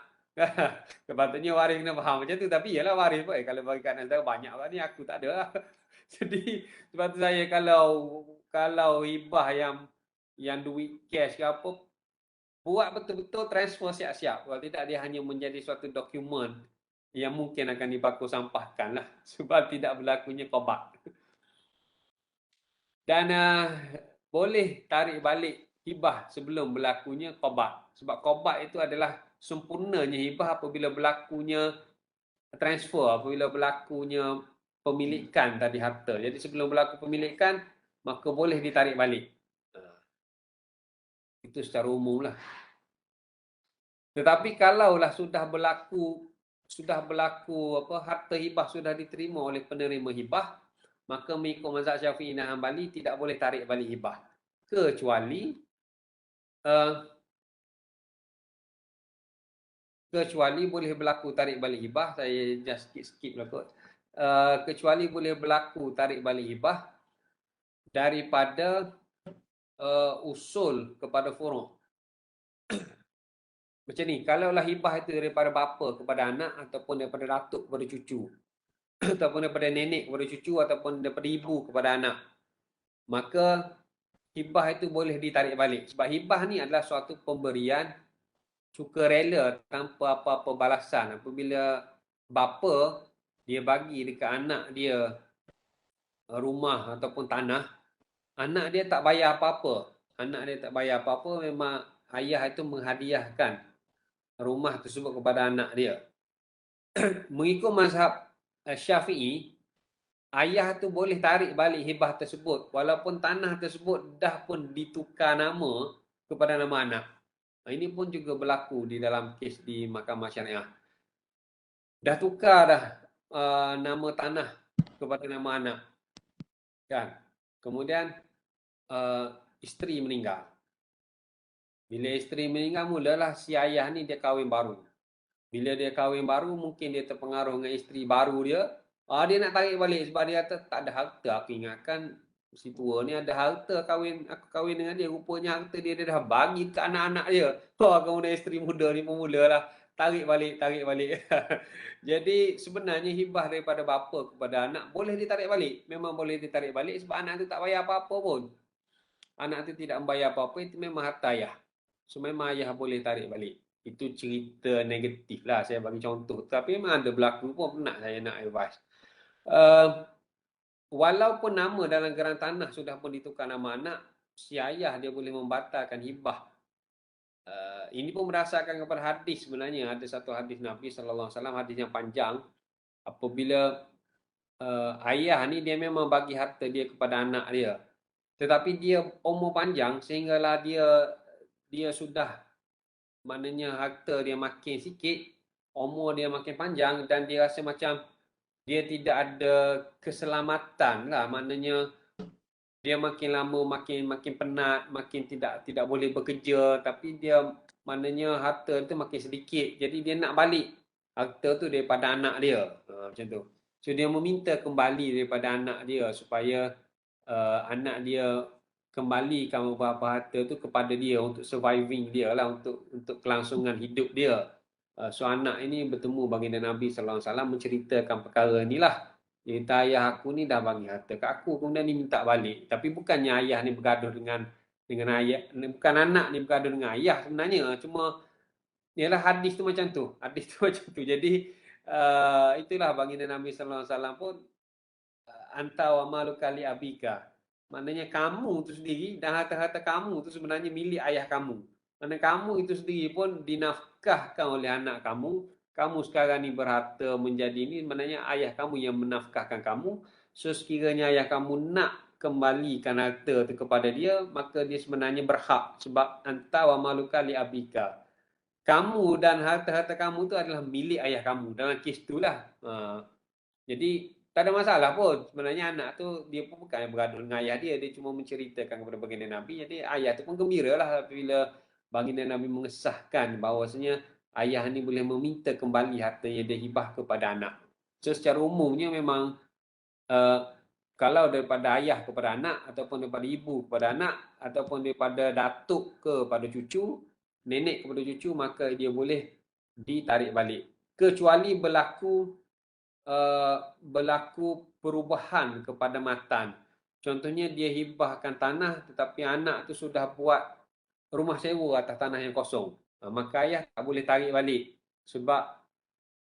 Sepatutnya waris kena faham macam tu. Tapi yalah, waris pun kalau bagi ke anak saudara banyak lah ni, aku tak ada lah. Jadi sebab tu saya kalau hibah yang duit cash ke apa, buat betul-betul transfer siap-siap. Kalau tidak, dia hanya menjadi suatu dokumen yang mungkin akan dibaku sampahkan lah. Sebab tidak berlakunya qabat. Dan boleh tarik balik hibah sebelum berlakunya qabat. Sebab qabat itu adalah sempurnanya hibah apabila berlakunya transfer, apabila berlakunya pemilikan tadi harta. Jadi sebelum berlaku pemilikan, maka boleh ditarik balik. Itu secara umum lah. Tetapi kalaulah sudah berlaku harta hibah sudah diterima oleh penerima hibah, maka mengikut mazhab Syafi'i dan Hanbali tidak boleh tarik balik hibah. Kecuali boleh berlaku tarik balik hibah, saya just skip lah kot. Kecuali boleh berlaku tarik balik hibah daripada usul kepada furu'. Macam ni, kalaulah hibah itu daripada bapa kepada anak ataupun daripada datuk kepada cucu ataupun daripada nenek kepada cucu ataupun daripada ibu kepada anak, maka hibah itu boleh ditarik balik. Sebab hibah ni adalah suatu pemberian sukarela tanpa apa-apa balasan. Apabila bapa dia bagi dekat anak dia rumah ataupun tanah, anak dia tak bayar apa-apa. Anak dia tak bayar apa-apa, memang ayah itu menghadiahkan rumah tersebut kepada anak dia. Mengikut mazhab Syafi'i, ayah tu boleh tarik balik hibah tersebut walaupun tanah tersebut dah pun ditukar nama kepada nama anak. Ini pun juga berlaku di dalam kes di Mahkamah Syariah. Dah tukar dah nama tanah kepada nama anak. Kan? Kemudian isteri meninggal. Bila isteri meninggal, mulalah si ayah ni dia kahwin baru. Bila dia kahwin baru, mungkin dia terpengaruh dengan isteri baru dia. Dia nak tarik balik sebab dia kata tak ada harta. Aku ingatkan si tua ni ada harta, aku kahwin dengan dia. Rupanya harta dia dah bagi ke anak-anak dia. Kemudian isteri muda ni pun mulalah tarik balik. Jadi sebenarnya hibah daripada bapa kepada anak boleh ditarik balik. Memang boleh ditarik balik sebab anak tu tak bayar apa-apa pun. Anak tu tidak membayar apa-apa, itu memang harta ayah. So memang ayah boleh tarik balik. Itu cerita negatif lah, saya bagi contoh. Tapi memang ada berlaku pun, pernah saya nak advice. Walaupun nama dalam geran tanah sudah pun ditukar nama anak, si ayah dia boleh membatalkan hibah. Ini pun berdasarkan kepada hadis sebenarnya. Ada satu hadis Nabi SAW, hadis yang panjang. Apabila ayah ni dia memang bagi harta dia kepada anak dia. Tetapi dia umur panjang sehinggalah dia sudah, maknanya harta dia makin sikit, umur dia makin panjang dan dia rasa macam dia tidak ada keselamatan lah, maknanya dia makin lama makin penat, makin tidak boleh bekerja, tapi dia maknanya harta tu makin sedikit, jadi dia nak balik harta tu daripada anak dia, macam tu. So dia meminta kembali daripada anak dia supaya anak dia kembalikan beberapa harta tu kepada dia untuk surviving dia lah, untuk kelangsungan hidup dia. So anak ini bertemu baginda Nabi SAW menceritakan perkara inilah. Dia kata, ayah aku ni dah bagi harta kat aku, kemudian ni minta balik. Tapi bukannya ayah ni bergaduh dengan ayah, bukan anak ni bergaduh dengan ayah sebenarnya, cuma ialah hadis tu macam tu. Hadis tu macam tu. Jadi itulah baginda Nabi SAW pun anta wa maluka li abika. Maknanya kamu tu sendiri dan harta-harta kamu tu sebenarnya milik ayah kamu. Kerana kamu itu sendiri pun dinafkahkan oleh anak kamu. Kamu sekarang ni berharta menjadi ni, maknanya ayah kamu yang menafkahkan kamu. So sekiranya ayah kamu nak kembalikan harta tu kepada dia, maka dia sebenarnya berhak. Sebab anta wa maluka li abika. Kamu dan harta-harta kamu tu adalah milik ayah kamu. Dalam kes tu lah. Jadi tak ada masalah pun. Sebenarnya anak tu dia pun bukan yang bergaduh dengan ayah dia. Dia cuma menceritakan kepada baginda Nabi. Jadi ayah tu pun gembira lah bila baginda Nabi mengesahkan bahawasanya ayah ni boleh meminta kembali harta yang dia hibah kepada anak. So secara umumnya memang kalau daripada ayah kepada anak ataupun daripada ibu kepada anak ataupun daripada datuk kepada cucu, nenek kepada cucu, maka dia boleh ditarik balik. Kecuali berlaku perubahan kepada matan. Contohnya dia hibahkan tanah tetapi anak tu sudah buat rumah sewa atas tanah yang kosong. Maka ayah tak boleh tarik balik sebab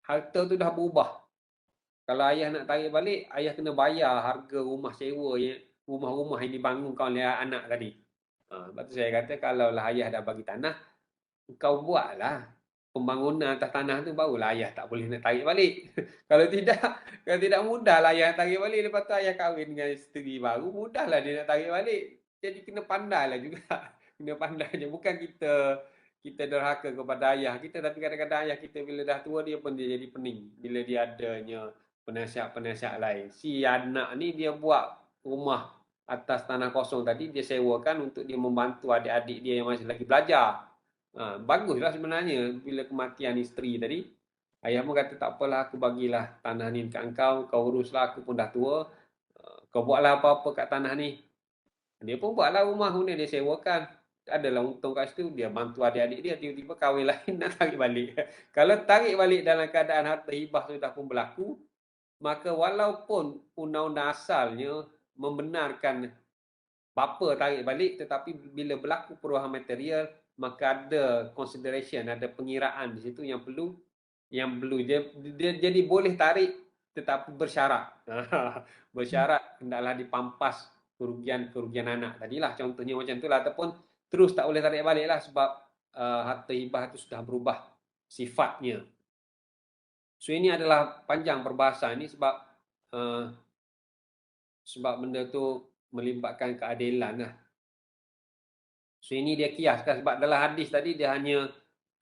harta tu dah berubah. Kalau ayah nak tarik balik, ayah kena bayar harga rumah sewa yang rumah-rumah yang dibangunkan oleh anak tadi. Sebab tu saya kata kalaulah ayah dah bagi tanah, kau buatlah pembangunan atas tanah tu, barulah ayah tak boleh nak tarik balik. Kalau tidak mudahlah ayah tarik balik. Lepas tu ayah kahwin dengan isteri baru, mudahlah dia nak tarik balik. Jadi kena pandailah juga. Kena pandai je. Bukan kita derhaka kepada ayah kita, tapi kadang-kadang ayah kita bila dah tua dia pun dia jadi pening. Bila dia adanya penasihat-penasihat lain. Si anak ni dia buat rumah atas tanah kosong tadi, dia sewakan untuk dia membantu adik-adik dia yang masih lagi belajar. Baguslah sebenarnya bila kematian isteri tadi. Ayah pun kata tak apalah, aku bagilah tanah ni dekat engkau, kau uruslah, aku pun dah tua. Kau buatlah apa-apa kat tanah ni. Dia pun buatlah rumah, kemudian dia sewakan. Adalah untung kat situ, dia bantu adik-adik dia, tiba-tiba kahwin lain nak tarik balik. Kalau tarik balik dalam keadaan harta hibah sudah pun berlaku, maka walaupun undang-undang asalnya membenarkan bapa tarik balik, tetapi bila berlaku perubahan material, maka ada consideration, ada pengiraan di situ yang perlu dia jadi boleh tarik tetapi bersyarat. Bersyarat hendaklah dipampas kerugian anak tadilah, contohnya macam itulah, ataupun terus tak boleh tarik balik lah sebab harta hibah itu sudah berubah sifatnya. So ini adalah panjang perbahasan ini sebab benda tu melibatkan keadilan lah. So ini dia kiaskan, sebab dalam hadis tadi dia hanya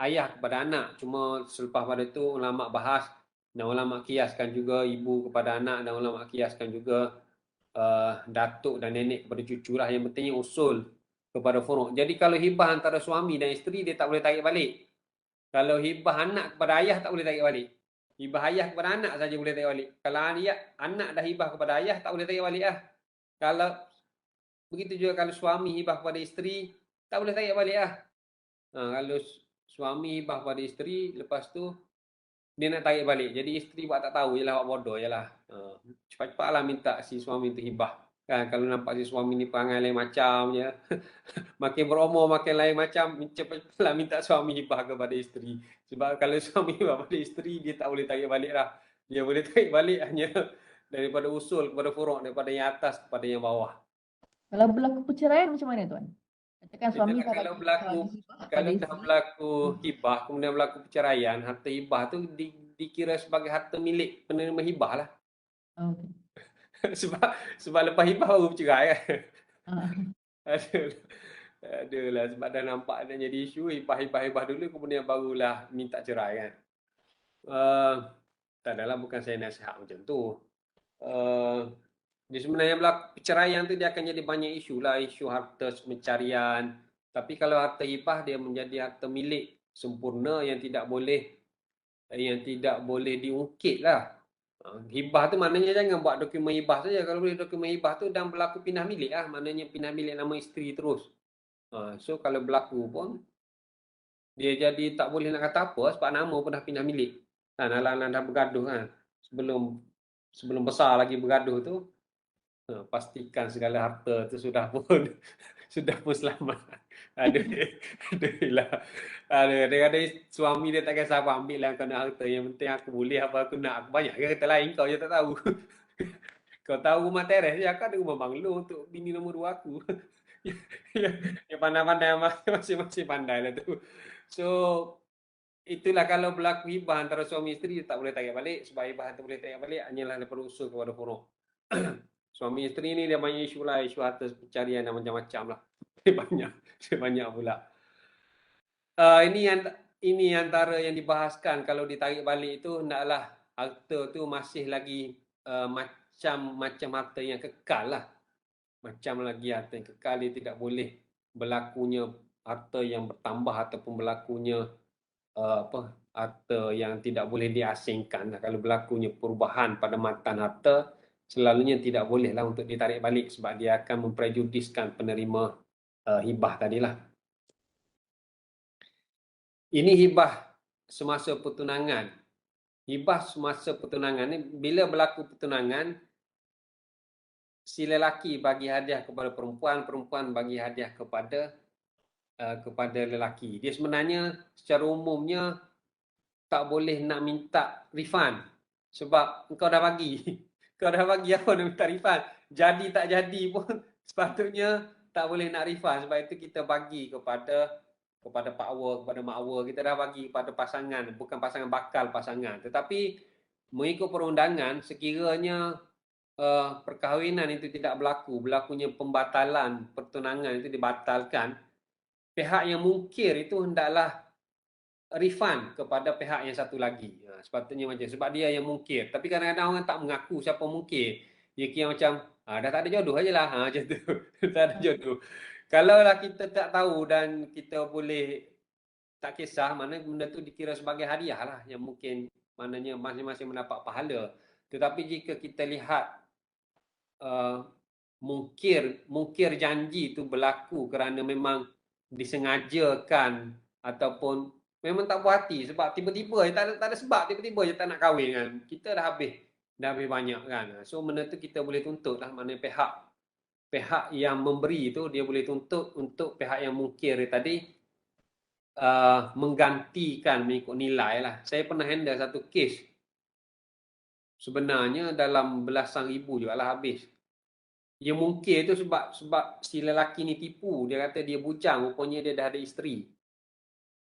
ayah kepada anak. Cuma selepas pada tu ulama bahas dan ulama kiaskan juga ibu kepada anak, dan ulama kiaskan juga datuk dan nenek kepada cucu lah. Yang pentingnya usul kepada furuk. Jadi kalau hibah antara suami dan isteri, dia tak boleh tarik balik. Kalau hibah anak kepada ayah, tak boleh tarik balik. Hibah ayah kepada anak saja boleh tarik balik. Kalau anak dah hibah kepada ayah, tak boleh tarik balik lah. Kalau begitu juga kalau suami hibah kepada isteri, tak boleh tarik balik lah. Kalau suami hibah kepada isteri, lepas tu dia nak tarik balik. Jadi isteri buat tak tahu je lah, buat bodoh je lah. Cepat-cepatlah minta si suami tu hibah. Kan, kalau nampak si suami ni perangai lain macam je, makin berumur makin lain macam, cepatlah minta suami hibah kepada isteri. Sebab kalau suami hibah kepada isteri, dia tak boleh tarik balik lah. Dia boleh tarik balik hanya daripada usul kepada furuk, daripada yang atas kepada yang bawah. Kalau berlaku perceraian macam mana tuan? Katakan suami dah Kalau bagi berlaku, hibah pada kalau dah isteri. berlaku hibah, kemudian berlaku perceraian, harta hibah tu dikira sebagai harta milik penerima hibah lah. Okay. sebab lepas hibah baru bercerai kan. Uh, Adalah sebab dah nampak ada jadi isu, hibah dulu kemudian barulah minta cerai kan. Tak adalah, bukan saya nasihat macam tu. Dia sebenarnya berlaku perceraian tu dia akan jadi banyak isu lah, isu harta pencarian. Tapi kalau harta hibah dia menjadi harta milik sempurna yang tidak boleh diungkit lah. Hibah tu maknanya jangan buat dokumen hibah saja. Kalau boleh dokumen hibah tu dan berlaku pindah milik lah, maknanya pindah milik nama isteri terus. So kalau berlaku pun dia jadi tak boleh nak kata apa sebab nama pun dah pindah milik. Kan alang-alang dah bergaduh kan. Sebelum besar lagi bergaduh tu, pastikan segala harta tu sudah pun selamat. Aduh. Kadang-kadang suami dia tak kisah apa, ambil lah kau nak harta, yang penting aku boleh apa aku nak. Aku banyak kata lain, kau je tak tahu. Kau tahu rumah teres je, aku ada rumah banglo untuk bini nombor 2 aku. Yang pandai-pandai masing-masing pandai lah tu. So itulah kalau berlaku hibah antara suami isteri, tak boleh tarik balik. Sebab hibah tak boleh tarik balik, hanyalah daripada usul kepada furuk. Suami isteri ni dia banyak isu lah, isu harta pencarian dan macam-macam lah. Dia banyak pula. Ini antara yang dibahaskan. Kalau ditarik balik itu, hendaklah harta tu masih lagi macam harta yang kekal lah. Macam lagi harta yang kekal, dia tidak boleh berlakunya harta yang bertambah ataupun berlakunya harta yang tidak boleh diasingkan. Kalau berlakunya perubahan pada matan harta, selalunya tidak bolehlah untuk ditarik balik sebab dia akan memprejudiskan penerima hibah tadilah. Ini hibah semasa pertunangan. Hibah semasa pertunangan ni, bila berlaku pertunangan, si lelaki bagi hadiah kepada perempuan, perempuan bagi hadiah kepada lelaki. Dia sebenarnya secara umumnya tak boleh nak minta refund sebab kau dah bagi. Kau dah bagi, apa nak minta refund? Jadi tak jadi pun sepatutnya tak boleh nak refund. Sebab itu kita bagi kepada Pak Awa, kepada Mak Awa, kita dah bagi kepada pasangan, bukan pasangan bakal pasangan. Tetapi mengikut perundangan, sekiranya perkahwinan itu tidak berlakunya pembatalan pertunangan itu dibatalkan, pihak yang mungkir itu hendaklah refund kepada pihak yang satu lagi. Sepatutnya macam sebab dia yang mungkir. Tapi kadang-kadang orang tak mengaku siapa mungkir. Dia kira macam dah tak ada jodoh ajalah. Macam tu. Tak ada jodoh. Kalau lah kita tak tahu dan kita boleh tak kisah, mana benda tu dikira sebagai hadiah lah yang mungkin maknanya masing-masing mendapat pahala. Tetapi jika kita lihat mungkir janji tu berlaku kerana memang disengajakan ataupun memang tak puas hati sebab tiba-tiba tak ada sebab, tiba-tiba je tak nak kahwin kan, kita dah habis banyak kan. So benda tu kita boleh tuntut lah, mana pihak yang memberi tu dia boleh tuntut untuk pihak yang mungkir tadi menggantikan mengikut nilai lah. Saya pernah handle satu kes sebenarnya dalam belasan ribu juga lah habis. Dia mungkir tu sebab si lelaki ni tipu. Dia kata dia bujang, rupanya dia dah ada isteri.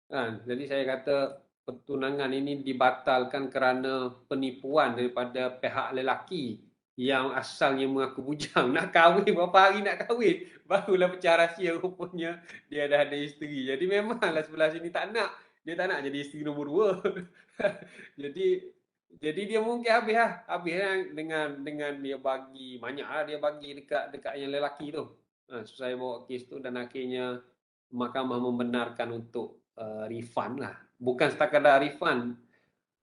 Kan? Jadi saya kata pertunangan ini dibatalkan kerana penipuan daripada pihak lelaki yang asalnya mengaku bujang. Nak kahwin, berapa hari nak kahwin? Barulah pecah rahsia rupanya dia dah ada isteri. Jadi memanglah sebelah sini tak nak. Dia tak nak jadi isteri nombor 2. Jadi dia mungkin habis dengan dia bagi banyak lah, dia bagi dekat yang lelaki tu. So saya bawa kes tu dan akhirnya mahkamah membenarkan untuk refund lah. Bukan sekadar refund,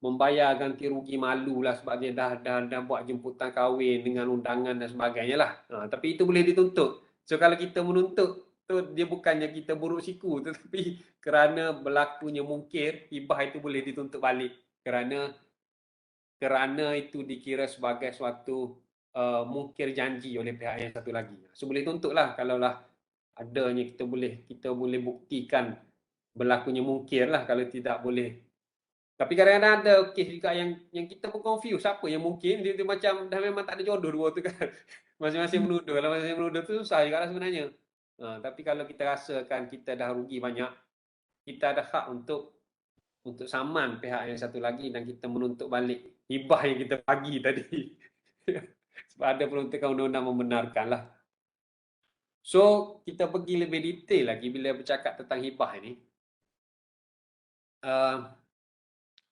membayar ganti rugi malu lah sebab dia dah buat jemputan kahwin dengan undangan dan sebagainya lah. Tapi itu boleh dituntut. So kalau kita menuntut tu dia bukannya kita buruk siku, tetapi kerana berlakunya mungkir, hibah itu boleh dituntut balik kerana itu dikira sebagai suatu mungkir janji oleh pihak yang satu lagi. So boleh tuntut lah kalaulah adanya kita boleh buktikan berlakunya mungkir lah, kalau tidak boleh. Tapi kadang-kadang ada kes juga yang kita pun confuse siapa yang mungkin, dia macam dah memang tak ada jodoh dua tu kan. Masing-masing menuduh. Kalau masing-masing menuduh tu susah juga lah sebenarnya. Tapi kalau kita rasakan kita dah rugi banyak, kita ada hak untuk saman pihak yang satu lagi dan kita menuntut balik hibah yang kita bagi tadi. Sebab ada peruntukan undang-undang membenarkan lah. So, kita pergi lebih detail lagi bila bercakap tentang hibah ini.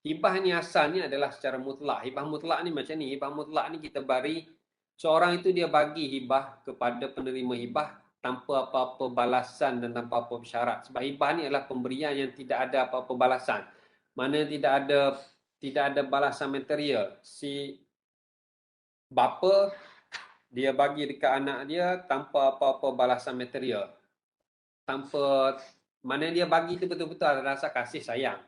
Hibah ni asalnya adalah secara mutlak. Hibah mutlak ni macam ni. Hibah mutlak ni kita bagi, seorang itu dia bagi hibah kepada penerima hibah tanpa apa-apa balasan dan tanpa apa-apa syarat. Sebab hibah ni adalah pemberian yang tidak ada apa-apa balasan. Mana tidak ada balasan material. Si bapa dia bagi dekat anak dia tanpa apa-apa balasan material. Mana dia bagi itu betul-betul ada rasa kasih sayang.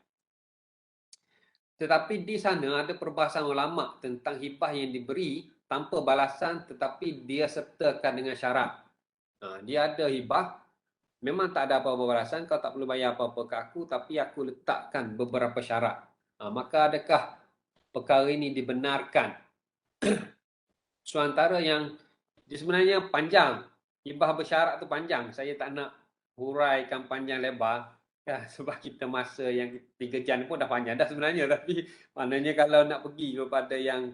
Tetapi di sana ada perbahasan ulama tentang hibah yang diberi tanpa balasan tetapi dia sertakan dengan syarat. Dia ada hibah, memang tak ada apa-apa balasan, kau tak perlu bayar apa-apa ke aku, tapi aku letakkan beberapa syarat. Maka adakah perkara ini dibenarkan? So antara yang sebenarnya panjang, hibah bersyarat tu panjang. Saya tak nak huraikan panjang lebar. Ya, sebab kita masa yang 3 jam pun dah panjang dah sebenarnya, tapi maknanya kalau nak pergi kepada yang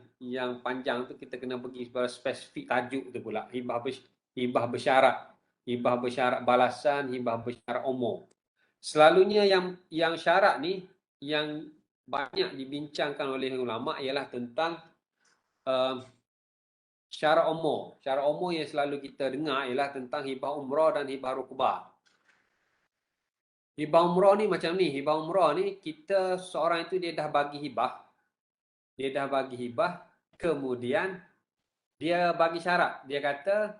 panjang tu kita kena pergi kepada spesifik tajuk tu pula. Hibah bersyarat balasan, hibah bersyarat umur. Selalunya yang syarat ni yang banyak dibincangkan oleh ulama ialah tentang syarat umur. Syarat umur yang selalu kita dengar ialah tentang hibah umrah dan hibah rukbah. Hibah umrah ni macam ni. Hibah umrah ni kita seorang itu dia dah bagi hibah. Dia dah bagi hibah. Kemudian dia bagi syarat. Dia kata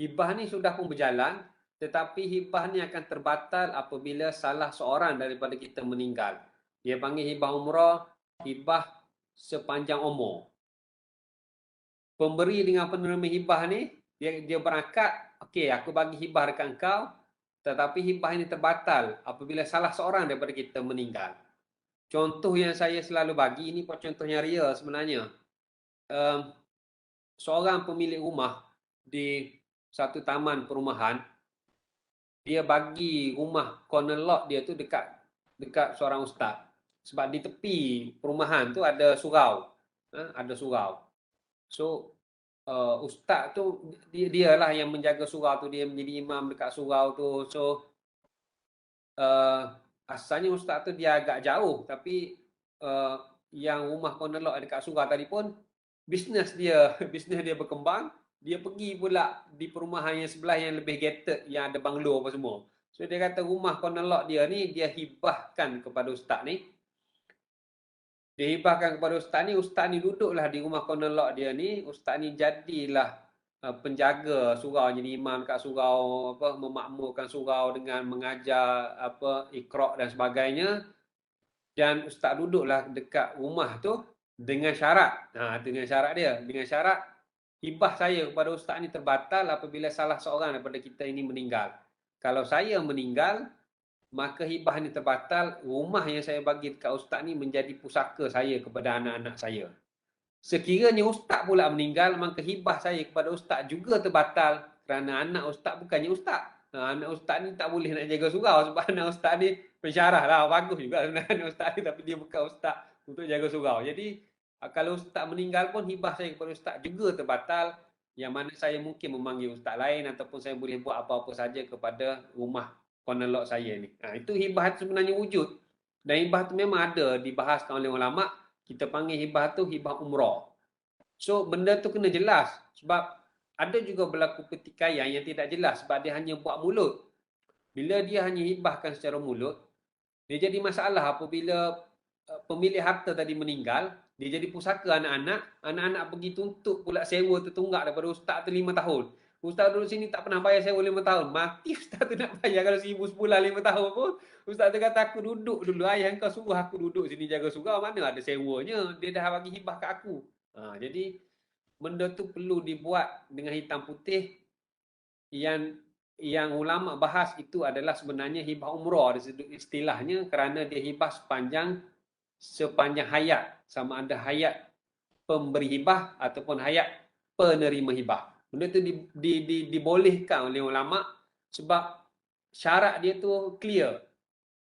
hibah ni sudah pun berjalan. Tetapi hibah ni akan terbatal apabila salah seorang daripada kita meninggal. Dia panggil hibah umrah, hibah sepanjang umur. Pemberi dengan penerima hibah ni, dia berangkat, okey aku bagi hibah dekat kau. Tetapi hibah ini terbatal apabila salah seorang daripada kita meninggal. Contoh yang saya selalu bagi, ini contohnya real sebenarnya. Seorang pemilik rumah di satu taman perumahan, dia bagi rumah corner lot dia tu dekat seorang ustaz. Sebab di tepi perumahan tu ada surau. Ada surau. So, ustaz tu dia lah yang menjaga surau tu, dia menjadi imam dekat surau tu. So asalnya ustaz tu dia agak jauh, tapi yang rumah Konelok dekat Surau tadi pun bisnes dia bisnes dia berkembang, dia pergi pula di perumahan yang sebelah yang lebih gated, yang ada banglo apa semua. So dia kata rumah Konelok dia ni dia hibahkan kepada ustaz ni. Dia hibahkan kepada ustaz ni duduklah di rumah Konelok dia ni, ustaz ni jadilah penjaga surau, jadi imam kat surau, apa, memakmurkan surau dengan mengajar apa Iqra dan sebagainya. Dan ustaz duduklah dekat rumah tu dengan syarat. Dengan syarat dia, dengan syarat hibah saya kepada ustaz ni terbatal apabila salah seorang daripada kita ini meninggal. Kalau saya meninggal, maka hibah ni terbatal, rumah yang saya bagi dekat ustaz ni menjadi pusaka saya kepada anak-anak saya. Sekiranya ustaz pula meninggal, maka hibah saya kepada ustaz juga terbatal kerana anak ustaz bukannya ustaz. Anak ustaz ni tak boleh nak jaga surau sebab anak ustaz ni pensyarah lah. Bagus juga sebenarnya anak ustaz ni, tapi dia bukan ustaz untuk jaga surau. Jadi kalau ustaz meninggal pun hibah saya kepada ustaz juga terbatal, yang mana saya mungkin memanggil ustaz lain ataupun saya boleh buat apa-apa saja kepada rumah Konelok saya ni. Itu hibah itu sebenarnya wujud. Dan hibah itu memang ada dibahaskan oleh ulama'. Kita panggil hibah tu hibah umrah. So benda tu kena jelas, sebab ada juga berlaku pertikaian yang tidak jelas sebab dia hanya buat mulut. Bila dia hanya hibahkan secara mulut, dia jadi masalah apabila pemilik harta tadi meninggal, dia jadi pusaka anak-anak pergi tuntut pula sewa tertunggak daripada ustaz tu 5 tahun. Ustaz duduk sini tak pernah bayar sewa 5 tahun. Mati ustaz tu nak bayar kalau 1,000 sebulan 5 tahun pun. Ustaz tu kata aku duduk dulu. Ayah kau suruh aku duduk sini jaga surau. Mana ada sewanya. Dia dah bagi hibah kat aku. Jadi benda tu perlu dibuat dengan hitam putih. Yang ulama bahas itu adalah sebenarnya hibah umrah istilahnya, kerana dia hibah sepanjang hayat, sama ada hayat pemberi hibah ataupun hayat penerima hibah. Benda tu dibolehkan oleh ulama sebab syarat dia tu clear.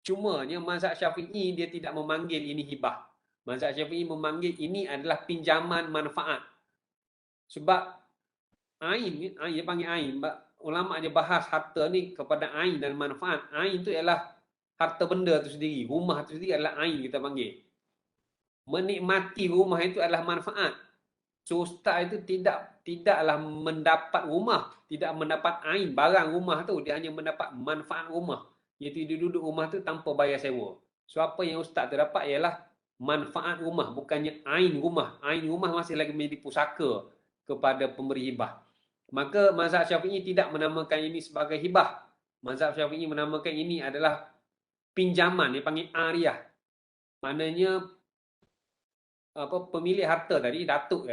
Cumanya mazhab Syafi'i dia tidak memanggil ini hibah. Mazhab Syafi'i memanggil ini adalah pinjaman manfaat. Sebab ain dia panggil ain. Ulama dia bahas harta ni kepada ain dan manfaat. Ain tu ialah harta benda tu sendiri. Rumah tu sendiri adalah ain kita panggil. Menikmati rumah itu adalah manfaat. So ustaz itu tidaklah mendapat rumah, tidak mendapat ain barang rumah tu, dia hanya mendapat manfaat rumah. Iaitu dia duduk rumah tu tanpa bayar sewa. So apa yang ustaz tu dapat ialah manfaat rumah, bukannya ain rumah. Ain rumah masih lagi menjadi pusaka kepada pemberi hibah. Maka mazhab Syafi'i tidak menamakan ini sebagai hibah. Mazhab Syafi'i menamakan ini adalah pinjaman, dia panggil ariyah. Maknanya apa, pemilik harta tadi, datuk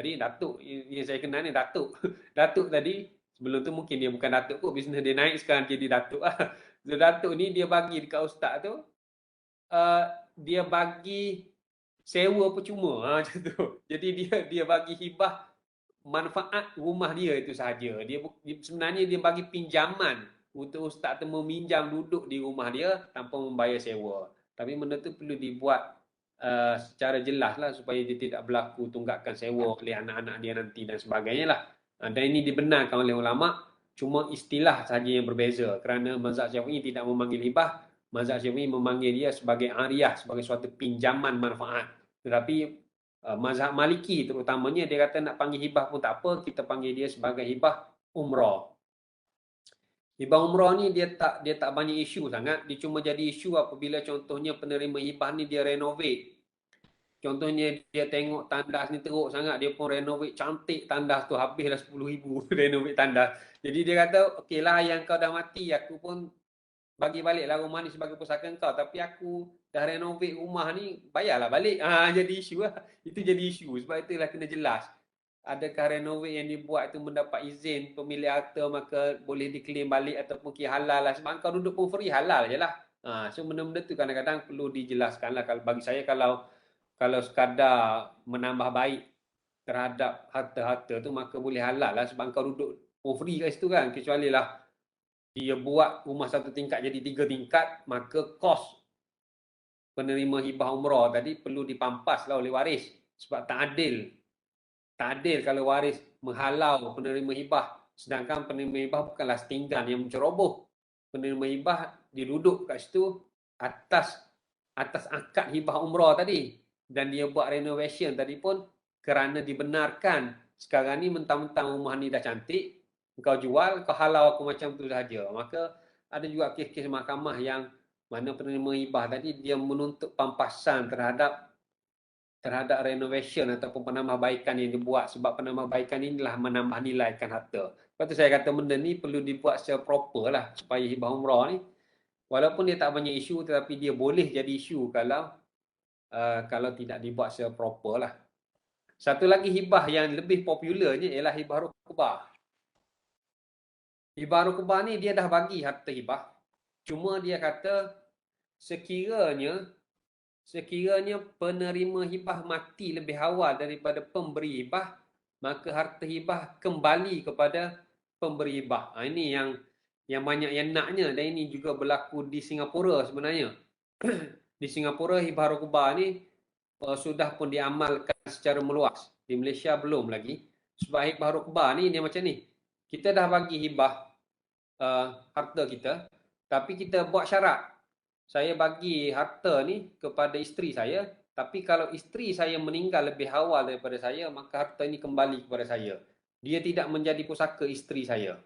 yang saya kenal ni datuk. Datuk tadi, sebelum tu mungkin dia bukan datuk kot, bisnes dia naik sekarang jadi datuk. So, datuk ni dia bagi dekat ustaz tu, dia bagi sewa percuma macam tu. Jadi dia bagi hibah manfaat rumah dia itu sahaja. Sebenarnya dia bagi pinjaman untuk ustaz tu meminjam duduk di rumah dia tanpa membayar sewa. Tapi benda tu perlu dibuat secara jelas lah supaya dia tidak berlaku tunggakan sewa oleh anak-anak dia nanti dan sebagainya lah. Dan ini dibenarkan oleh ulama', cuma istilah sahaja yang berbeza kerana mazhab Syafi'i tidak memanggil hibah, mazhab Syafi'i memanggil dia sebagai ariyah, sebagai suatu pinjaman manfaat. Tetapi mazhab Maliki terutamanya dia kata nak panggil hibah pun tak apa, kita panggil dia sebagai hibah umrah. Hibah umrah ni dia tak banyak isu sangat, dia cuma jadi isu apabila contohnya penerima hibah ni dia renovate. Contohnya dia tengok tandas ni teruk sangat, dia pun renovate cantik tandas tu, habislah 10,000 renovate tandas. Jadi dia kata, okeylah yang kau dah mati, aku pun bagi baliklah rumah ni sebagai pusaka kau, tapi aku dah renovate rumah ni, bayarlah balik. Jadi isu lah. Itu jadi isu, sebab itulah kena jelas. Adakah renovate yang dibuat itu mendapat izin pemilik harta, maka boleh diklaim balik ataupun halal lah. Sebab kau duduk pun free, halal je lah. So benda-benda tu kadang-kadang perlu dijelaskan lah. Bagi saya kalau sekadar menambah baik terhadap harta-harta tu, maka boleh halal lah sebab kau duduk for free kat situ kan. Kecuali lah dia buat rumah satu tingkat jadi 3 tingkat, maka kos penerima hibah umrah tadi perlu dipampas lah oleh waris. Sebab tak adil kalau waris menghalau penerima hibah, sedangkan penerima hibah bukanlah setinggan yang menceroboh. Penerima hibah dia duduk kat situ, atas akad hibah umrah tadi, dan dia buat renovation tadi pun kerana dibenarkan sekarang ni mentang-mentang rumah ni dah cantik, kau jual, kau halau aku macam tu saja. Maka ada juga kes-kes mahkamah yang mana penerima hibah tadi dia menuntut pampasan terhadap renovation ataupun penambahbaikan yang dibuat, sebab penambahbaikan inilah menambah nilaikan harta. Lepas tu saya kata benda ni perlu dibuat secara proper lah supaya hibah umrah ni walaupun dia tak banyak isu tetapi dia boleh jadi isu kalau tidak dibuat secara proper lah. Satu lagi hibah yang lebih popularnya ialah hibah rukbah. Hibah rukbah ni dia dah bagi harta hibah. Cuma dia kata sekiranya penerima hibah mati lebih awal daripada pemberi hibah, maka harta hibah kembali kepada pemberi hibah. Ini yang banyak yang naknya, dan ini juga berlaku di Singapura sebenarnya. Di Singapura hibah rukbah ni sudah pun diamalkan secara meluas. Di Malaysia belum lagi. Sebab hibah rukbah ni dia macam ni. Kita dah bagi hibah harta kita, tapi kita buat syarat. Saya bagi harta ni kepada isteri saya, tapi kalau isteri saya meninggal lebih awal daripada saya, maka harta ini kembali kepada saya. Dia tidak menjadi pusaka isteri saya.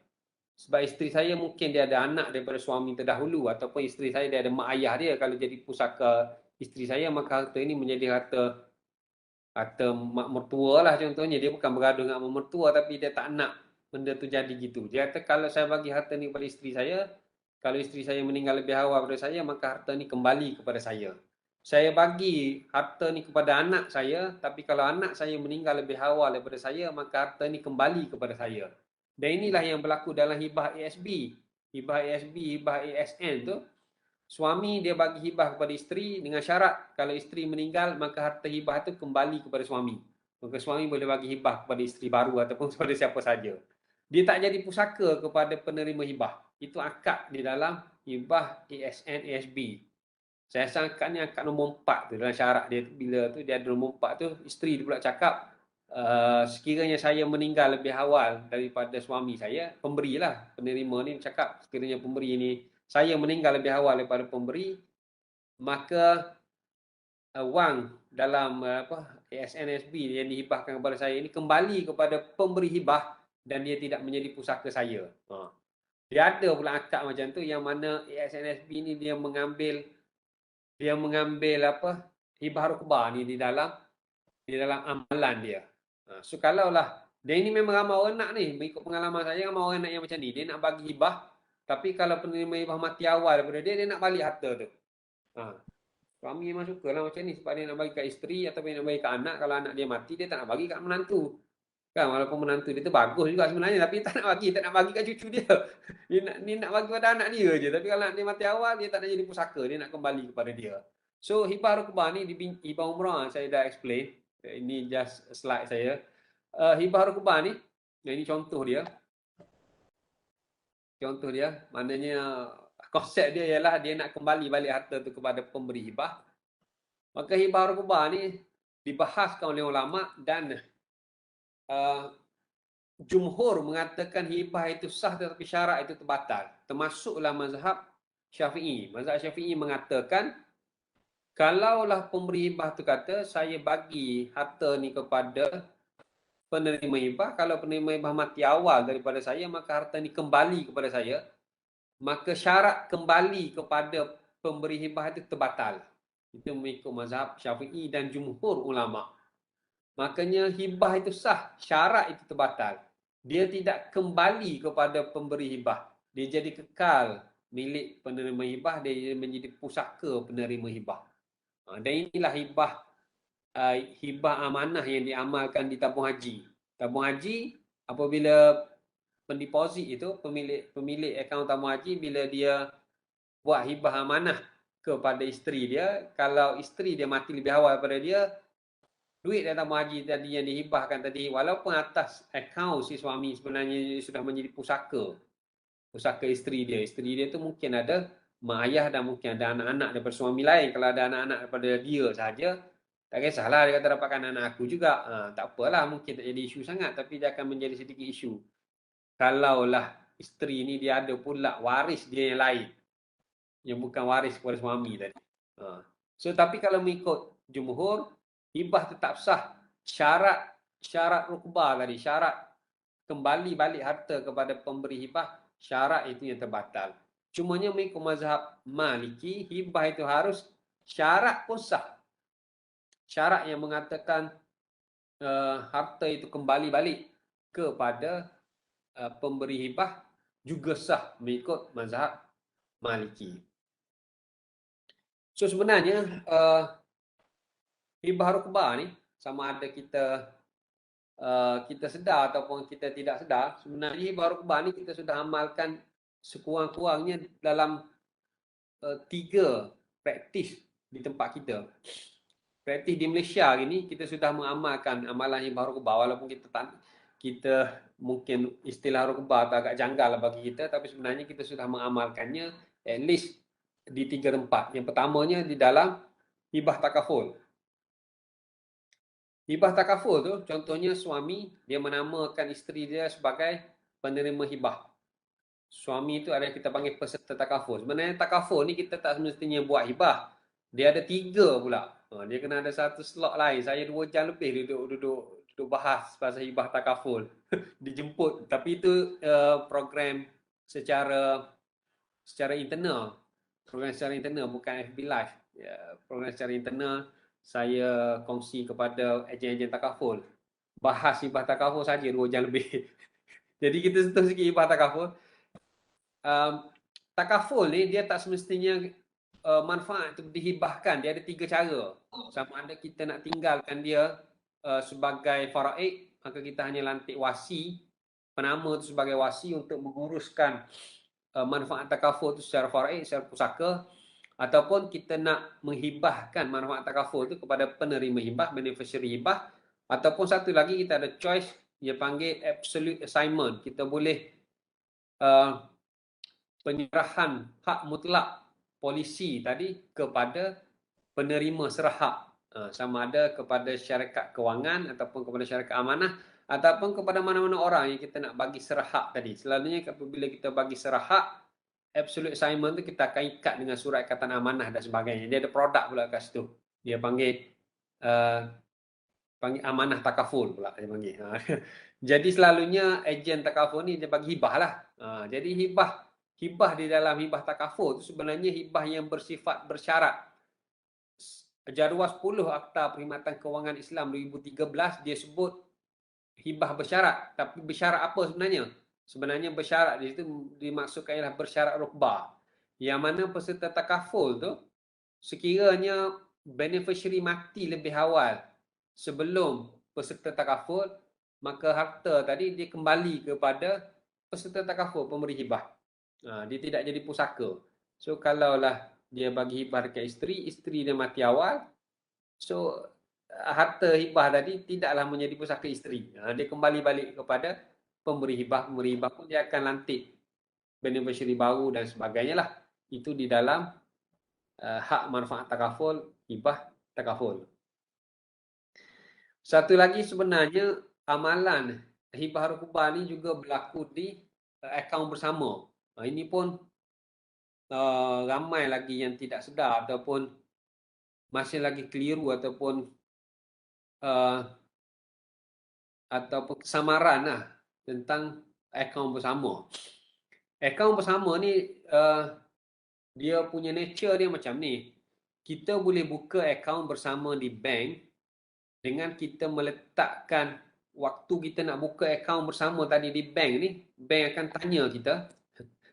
Sebab isteri saya mungkin dia ada anak daripada suami terdahulu, ataupun isteri saya dia ada mak ayah dia. Kalau jadi pusaka isteri saya, maka harta ini menjadi harta mak mertua lah contohnya. Dia bukan bergaduh dengan mak mertua, tapi dia tak nak benda tu jadi gitu. Dia kata kalau saya bagi harta ni kepada isteri saya, kalau isteri saya meninggal lebih awal daripada saya, maka harta ni kembali kepada saya. Saya bagi harta ni kepada anak saya, tapi kalau anak saya meninggal lebih awal daripada saya, maka harta ni kembali kepada saya. Dan inilah yang berlaku dalam hibah ASB. Hibah ASB, hibah ASN tu, suami dia bagi hibah kepada isteri dengan syarat kalau isteri meninggal, maka harta hibah tu kembali kepada suami. Maka suami boleh bagi hibah kepada isteri baru ataupun kepada siapa saja. Dia tak jadi pusaka kepada penerima hibah. Itu akad di dalam hibah ASN ASB. Saya rasa akad ni akad nombor 4 tu dalam syarat dia tu, bila tu dia ada nombor 4 tu, isteri dia pula cakap sekiranya saya meninggal lebih awal daripada suami saya, pemberilah, penerima ni cakap sekiranya pemberi ni saya meninggal lebih awal daripada pemberi, maka wang dalam ASN ASB yang dihibahkan kepada saya ini kembali kepada pemberi hibah dan dia tidak menjadi pusaka saya. Dia ada pula akad macam tu yang mana ASNSB ni dia mengambil hibah rukbah ni di dalam amalan dia. So kalaulah dia ini memang ramai orang nak ni, mengikut pengalaman saya ramai orang nak yang macam ni. Dia nak bagi hibah, tapi kalau penerima hibah mati awal daripada dia nak balik harta tu. Suami memang suka lah macam ni sebab dia nak bagi kat isteri atau dia nak bagi kat anak. Kalau anak dia mati, dia tak nak bagi kat menantu. Kan, walaupun menantu dia tu bagus juga sebenarnya, tapi tak nak bagi kat cucu dia. Dia nak bagi pada anak dia je. Tapi kalau anak dia mati awal, dia tak nak jadi pusaka, dia nak kembali kepada dia. So hibah rukbah ni, hibah umrah saya dah explain. Ini just slide saya. Hibah rukbah ni, ini contoh dia. Maknanya konsep dia ialah dia nak kembali balik harta tu kepada pemberi hibah. Maka hibah rukbah ni dibahaskan oleh ulama dan jumhur mengatakan hibah itu sah tetapi syarat itu terbatal. Termasuklah mazhab Syafi'i. Mazhab Syafi'i mengatakan kalaulah pemberi hibah tu kata saya bagi harta ni kepada penerima hibah, kalau penerima hibah mati awal daripada saya, maka harta ni kembali kepada saya, maka syarat kembali kepada pemberi hibah itu terbatal. Itu mengikut mazhab Syafi'i dan jumhur ulama. Makanya hibah itu sah, syarat itu terbatal. Dia tidak kembali kepada pemberi hibah. Dia jadi kekal milik penerima hibah, dia menjadi pusaka penerima hibah. Dan inilah hibah amanah yang diamalkan di tabung haji. Tabung haji, apabila pendeposit itu, pemilik akaun tabung haji, bila dia buat hibah amanah kepada isteri dia, kalau isteri dia mati lebih awal daripada dia, duit dalam tabung haji tadi yang dihibahkan tadi, walaupun atas akaun si suami, sebenarnya sudah menjadi pusaka isteri dia. Isteri dia tu mungkin ada mak ayah dan mungkin ada anak-anak daripada suami lain. Kalau ada anak-anak daripada dia saja, tak kisahlah dia kata dapatkan anak aku juga. Tak apalah, mungkin tak jadi isu sangat, tapi dia akan menjadi sedikit isu. Kalaulah isteri ni dia ada pula waris dia yang lain. yang bukan waris kepada suami tadi. So tapi kalau mengikut jumhur, hibah tetap sah. Syarat rukbah tadi, syarat kembali balik harta kepada pemberi hibah, syarat itu yang terbatal. Cumanya mengikut mazhab Maliki, hibah itu harus syarat pun sah. Syarat yang mengatakan harta itu kembali balik kepada pemberi hibah juga sah mengikut mazhab Maliki. So sebenarnya hibah rukbah ni sama ada kita sedar ataupun kita tidak sedar, sebenarnya hibah rukbah ni kita sudah amalkan sekurang-kurangnya dalam 3 praktis di tempat kita. Praktis di Malaysia ini kita sudah mengamalkan amalan hibah rukbah, walaupun kita mungkin istilah rukbah agak janggal bagi kita, tapi sebenarnya kita sudah mengamalkannya at least di 3 tempat. Yang pertamanya di dalam hibah takaful. Hibah takaful tu contohnya suami dia menamakan isteri dia sebagai penerima hibah. Suami itu ada kita panggil peserta takaful. Sebenarnya takaful ni kita tak semestinya buat hibah. Dia ada 3 pula. Dia kena ada satu slot lain. Saya 2 jam lebih duduk bahas pasal hibah takaful. Dijemput. Tapi itu program secara internal. Program secara internal bukan FB Live. Program secara internal saya kongsi kepada ejen-ejen takaful. Bahas hibah takaful saja 2 jam lebih. Jadi kita sentuh sikit hibah takaful. Takaful ni dia tak semestinya manfaat itu dihibahkan. Dia ada 3 cara. Sama ada kita nak tinggalkan dia sebagai faraid, maka kita hanya lantik wasi, penama itu sebagai wasi untuk menguruskan manfaat takaful itu secara faraid, secara pusaka, ataupun kita nak menghibahkan manfaat takaful itu kepada penerima hibah, beneficiary hibah, ataupun satu lagi kita ada choice, dia panggil absolute assignment. Kita boleh penyerahan hak mutlak polisi tadi kepada penerima serah hak, sama ada kepada syarikat kewangan ataupun kepada syarikat amanah ataupun kepada mana-mana orang yang kita nak bagi serah hak tadi. Selalunya apabila kita bagi serah hak, absolute assignment tu kita akan ikat dengan surat ikatan amanah dan sebagainya. Dia ada produk pula kat situ. Dia panggil amanah takaful pula dia panggil. Jadi selalunya ejen takaful ni dia bagi hibah lah. Jadi hibah di dalam hibah takaful tu sebenarnya hibah yang bersifat bersyarat. Jadual 10 Akta Perkhidmatan Kewangan Islam 2013 dia sebut hibah bersyarat. Tapi bersyarat apa sebenarnya? Sebenarnya bersyarat di situ dimaksudkan ialah bersyarat rukbah. Yang mana peserta takaful tu sekiranya beneficiary mati lebih awal sebelum peserta takaful, maka harta tadi dia kembali kepada peserta takaful, pemberi hibah. Dia tidak jadi pusaka. So kalaulah dia bagi hibah dekat isteri dia mati awal, so harta hibah tadi tidaklah menjadi pusaka isteri. Dia kembali balik kepada pemberi hibah. Pemberi hibah pun dia akan lantik beneficiary baru dan sebagainya lah. Itu di dalam hak manfaat takaful, hibah takaful. Satu lagi sebenarnya amalan hibah rukbah ni juga berlaku di akaun bersama. Ini pun ramai lagi yang tidak sedar ataupun masih lagi keliru ataupun kesamaran lah tentang akaun bersama. Akaun bersama ni dia punya nature dia macam ni. Kita boleh buka akaun bersama di bank dengan kita meletakkan waktu kita nak buka akaun bersama tadi di bank ni, bank akan tanya kita.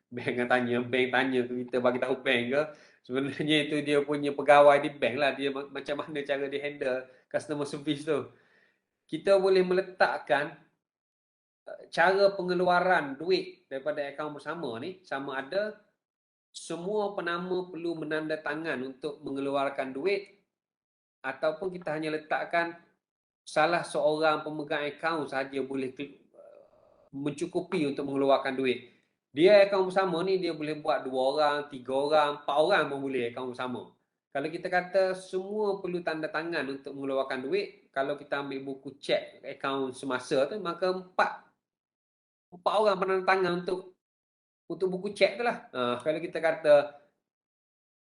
Bank tanya kita bagi tahu bank ke. Sebenarnya itu dia punya pegawai di bank lah. Dia macam mana cara dia handle customer service tu. Kita boleh meletakkan cara pengeluaran duit daripada akaun bersama ni sama ada semua penama perlu menandatangan untuk mengeluarkan duit ataupun kita hanya letakkan salah seorang pemegang akaun sahaja boleh mencukupi untuk mengeluarkan duit. Dia akaun bersama ni dia boleh buat 2 orang, 3 orang, 4 orang pun boleh akaun bersama. Kalau kita kata semua perlu tanda tangan untuk mengeluarkan duit, kalau kita ambil buku cek akaun semasa tu, maka 4 orang penanda tangan untuk buku cek tu lah. Kalau kita kata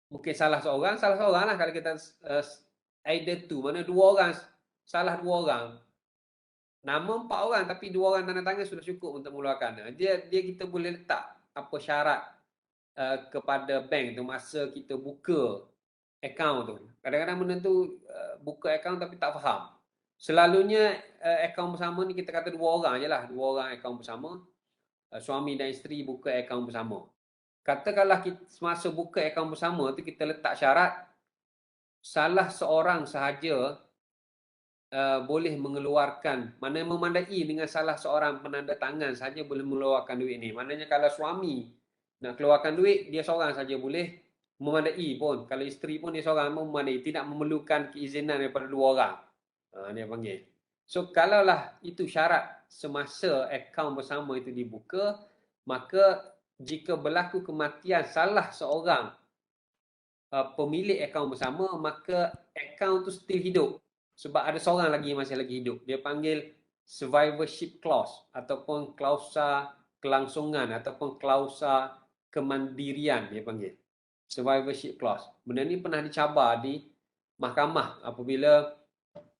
Mungkin salah seorang lah kalau kita either two, mana dua orang, salah dua orang. Nama 4 orang tapi 2 orang tanda tangan sudah cukup untuk mengeluarkan. Dia kita boleh letak apa syarat kepada bank tu masa kita buka akaun tu. Kadang-kadang benda tu buka akaun tapi tak faham. Selalunya akaun bersama ni kita kata 2 orang je lah. 2 orang akaun bersama. Suami dan isteri buka akaun bersama. Katakanlah kita, semasa buka akaun bersama tu kita letak syarat salah seorang sahaja boleh mengeluarkan, mana memandai dengan salah seorang penanda tangan saja boleh mengeluarkan duit ni. Maknanya kalau suami nak keluarkan duit, dia seorang saja boleh memandai pun. Kalau isteri pun dia seorang memandai, tidak memerlukan keizinan daripada 2 orang. Dia panggil. So kalaulah itu syarat semasa akaun bersama itu dibuka, maka jika berlaku kematian salah seorang pemilik akaun bersama, maka akaun tu still hidup. Sebab ada seorang lagi yang masih lagi hidup. Dia panggil survivorship clause ataupun klausa kelangsungan ataupun klausa kemandirian dia panggil. Survivorship clause. Benda ni pernah dicabar di mahkamah apabila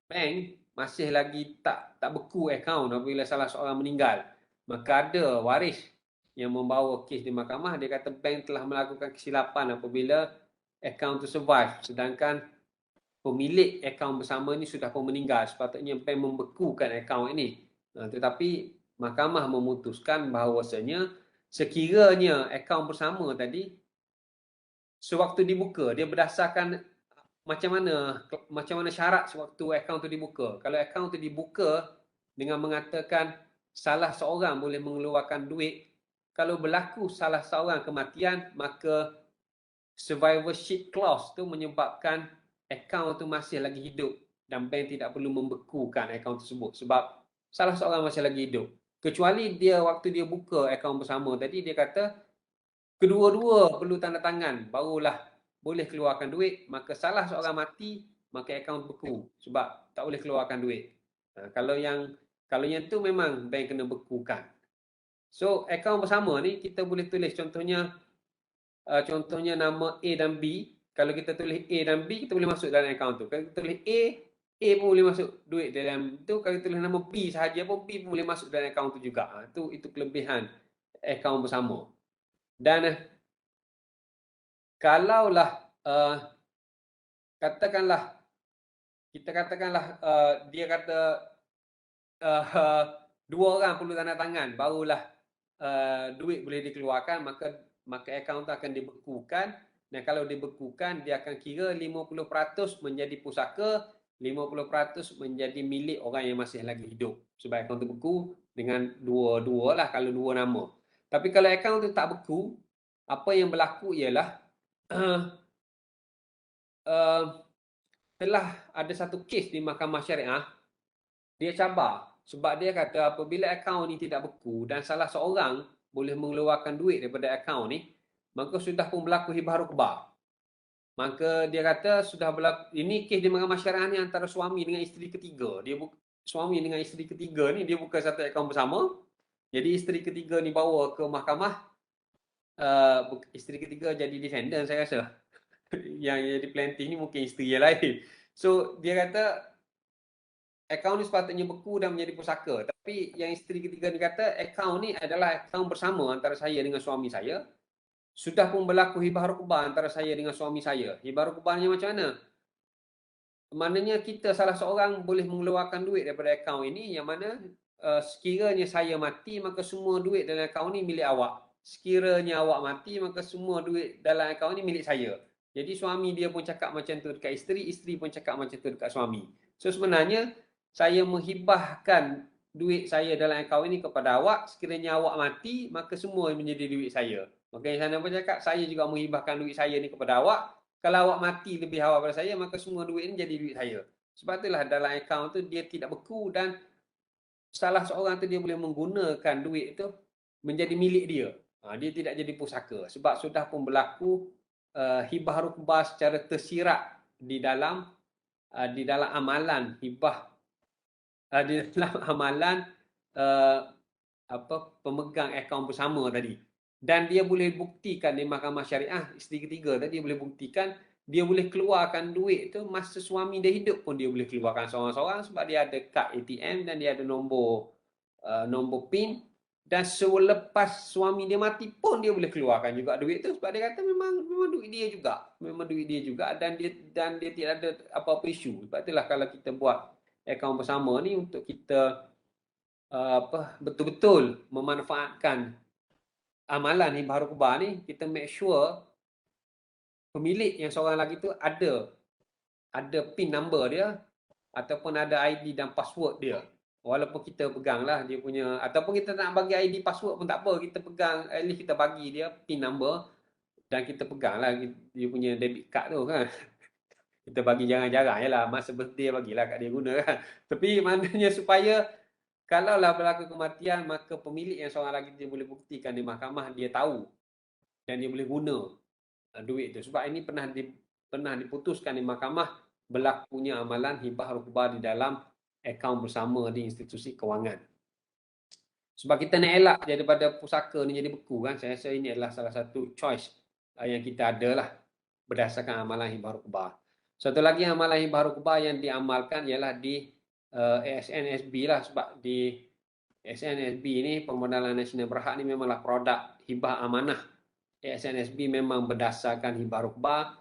bank masih lagi tak beku akaun apabila salah seorang meninggal. Maka ada waris yang membawa kes di mahkamah, dia kata bank telah melakukan kesilapan apabila akaun tu survive, sedangkan pemilik akaun bersama ni sudah pun meninggal. Sepatutnya bank membekukan akaun ini. Tetapi mahkamah memutuskan bahawasanya sekiranya akaun bersama tadi sewaktu dibuka, dia berdasarkan macam mana syarat sewaktu akaun tu dibuka. Kalau akaun tu dibuka dengan mengatakan salah seorang boleh mengeluarkan duit, kalau berlaku salah seorang kematian, maka survivorship clause tu menyebabkan akaun tu masih lagi hidup dan bank tidak perlu membekukan akaun tersebut sebab salah seorang masih lagi hidup. Kecuali dia waktu dia buka akaun bersama tadi, dia kata kedua-dua perlu tanda tangan barulah boleh keluarkan duit, maka salah seorang mati, maka akaun beku sebab tak boleh keluarkan duit. Kalau yang tu memang bank kena bekukan. So akaun bersama ni kita boleh tulis contohnya nama A dan B. Kalau kita tulis A dan B, kita boleh masuk dalam akaun tu. Kalau kita tulis A pun boleh masuk duit dalam tu. Kalau kita tulis nama B sahaja pun, B pun boleh masuk dalam akaun tu juga. Itu kelebihan akaun bersama. Dan kalaulah katakanlah dia kata dua orang perlu tanda tangan barulah duit boleh dikeluarkan, maka akaun tu akan dibekukan, dan kalau dibekukan dia akan kira 50% menjadi pusaka, 50% menjadi milik orang yang masih lagi hidup. Sebab akaun tu beku dengan dua lah kalau dua nama. Tapi kalau akaun tu tak beku, apa yang berlaku ialah telah ada satu kes di mahkamah syariah, dia cabar sebab dia kata apabila akaun ni tidak beku dan salah seorang boleh mengeluarkan duit daripada akaun ni, maka sudah pun berlaku hibah rukbah. Maka dia kata sudah berlaku, ini kes di mahkamah syariah ni antara suami dengan isteri ketiga. Suami dengan isteri ketiga ni dia buka satu akaun bersama. Jadi isteri ketiga ni bawa ke mahkamah, isteri ketiga jadi defendant saya rasa. Yang jadi plaintiff ni mungkin isteri yang lain. So dia kata akaun ni sepatutnya beku dan menjadi pusaka. Tapi yang isteri ketiga ni kata akaun ni adalah akaun bersama antara saya dengan suami saya. Sudah pun berlaku hibah rukbah antara saya dengan suami saya. Hibah rukbahnya macam mana? Maknanya kita salah seorang boleh mengeluarkan duit daripada akaun ini, yang mana sekiranya saya mati, maka semua duit dalam akaun ini milik awak. Sekiranya awak mati, maka semua duit dalam akaun ini milik saya. Jadi suami dia pun cakap macam tu dekat isteri, isteri pun cakap macam tu dekat suami. So sebenarnya saya menghibahkan duit saya dalam akaun ini kepada awak. Sekiranya awak mati, maka semua menjadi duit saya. Maka yang sana pun cakap, saya juga menghibahkan duit saya ni kepada awak. Kalau awak mati lebih awal pada saya, maka semua duit ini jadi duit saya. Sebab itulah dalam akaun tu dia tidak beku dan salah seorang tu dia boleh menggunakan duit itu menjadi milik dia. Dia tidak jadi pusaka. Sebab sudah pun berlaku hibah rukbah secara tersirat di dalam amalan hibah, di dalam amalan pemegang akaun bersama tadi. Dan dia boleh buktikan di mahkamah syariah, isteri ketiga tadi dia boleh buktikan, dia boleh keluarkan duit tu masa suami dia hidup pun dia boleh keluarkan seorang-seorang sebab dia ada kad ATM dan dia ada nombor PIN, dan selepas suami dia mati pun dia boleh keluarkan juga duit tu sebab dia kata memang duit dia juga, memang duit dia juga, dan dia tidak ada apa-apa isu. Sebab itulah kalau kita buat akaun bersama ni untuk kita betul-betul memanfaatkan amalan hibah rukbah ni, kita make sure pemilik yang seorang lagi tu ada PIN number dia ataupun ada ID dan password dia. Walaupun kita pegang lah dia punya, ataupun kita nak bagi ID password pun tak apa, kita pegang, at least kita bagi dia PIN number dan kita pegang lah dia punya debit card tu kan. Kita bagi jarang-jarang je lah, masa birthday bagilah kat dia guna kan. Tapi maknanya supaya kalaulah berlaku kematian, maka pemilik yang seorang lagi dia boleh buktikan di mahkamah dia tahu dan dia boleh guna duit tu. Sebab ini pernah diputuskan di mahkamah berlakunya amalan hibah rukbah di dalam akaun bersama di institusi kewangan. Sebab kita nak elak daripada pusaka ni jadi beku kan. Saya rasa ini adalah salah satu choice yang kita ada lah berdasarkan amalan hibah rukbah. Satu lagi amalan hibah rukbah yang diamalkan ialah di ASN-SB lah. Sebab di ASN-SB ni, Permodalan Nasional Berhad ni memanglah produk hibah amanah. ASN-SB memang berdasarkan hibah rukbah.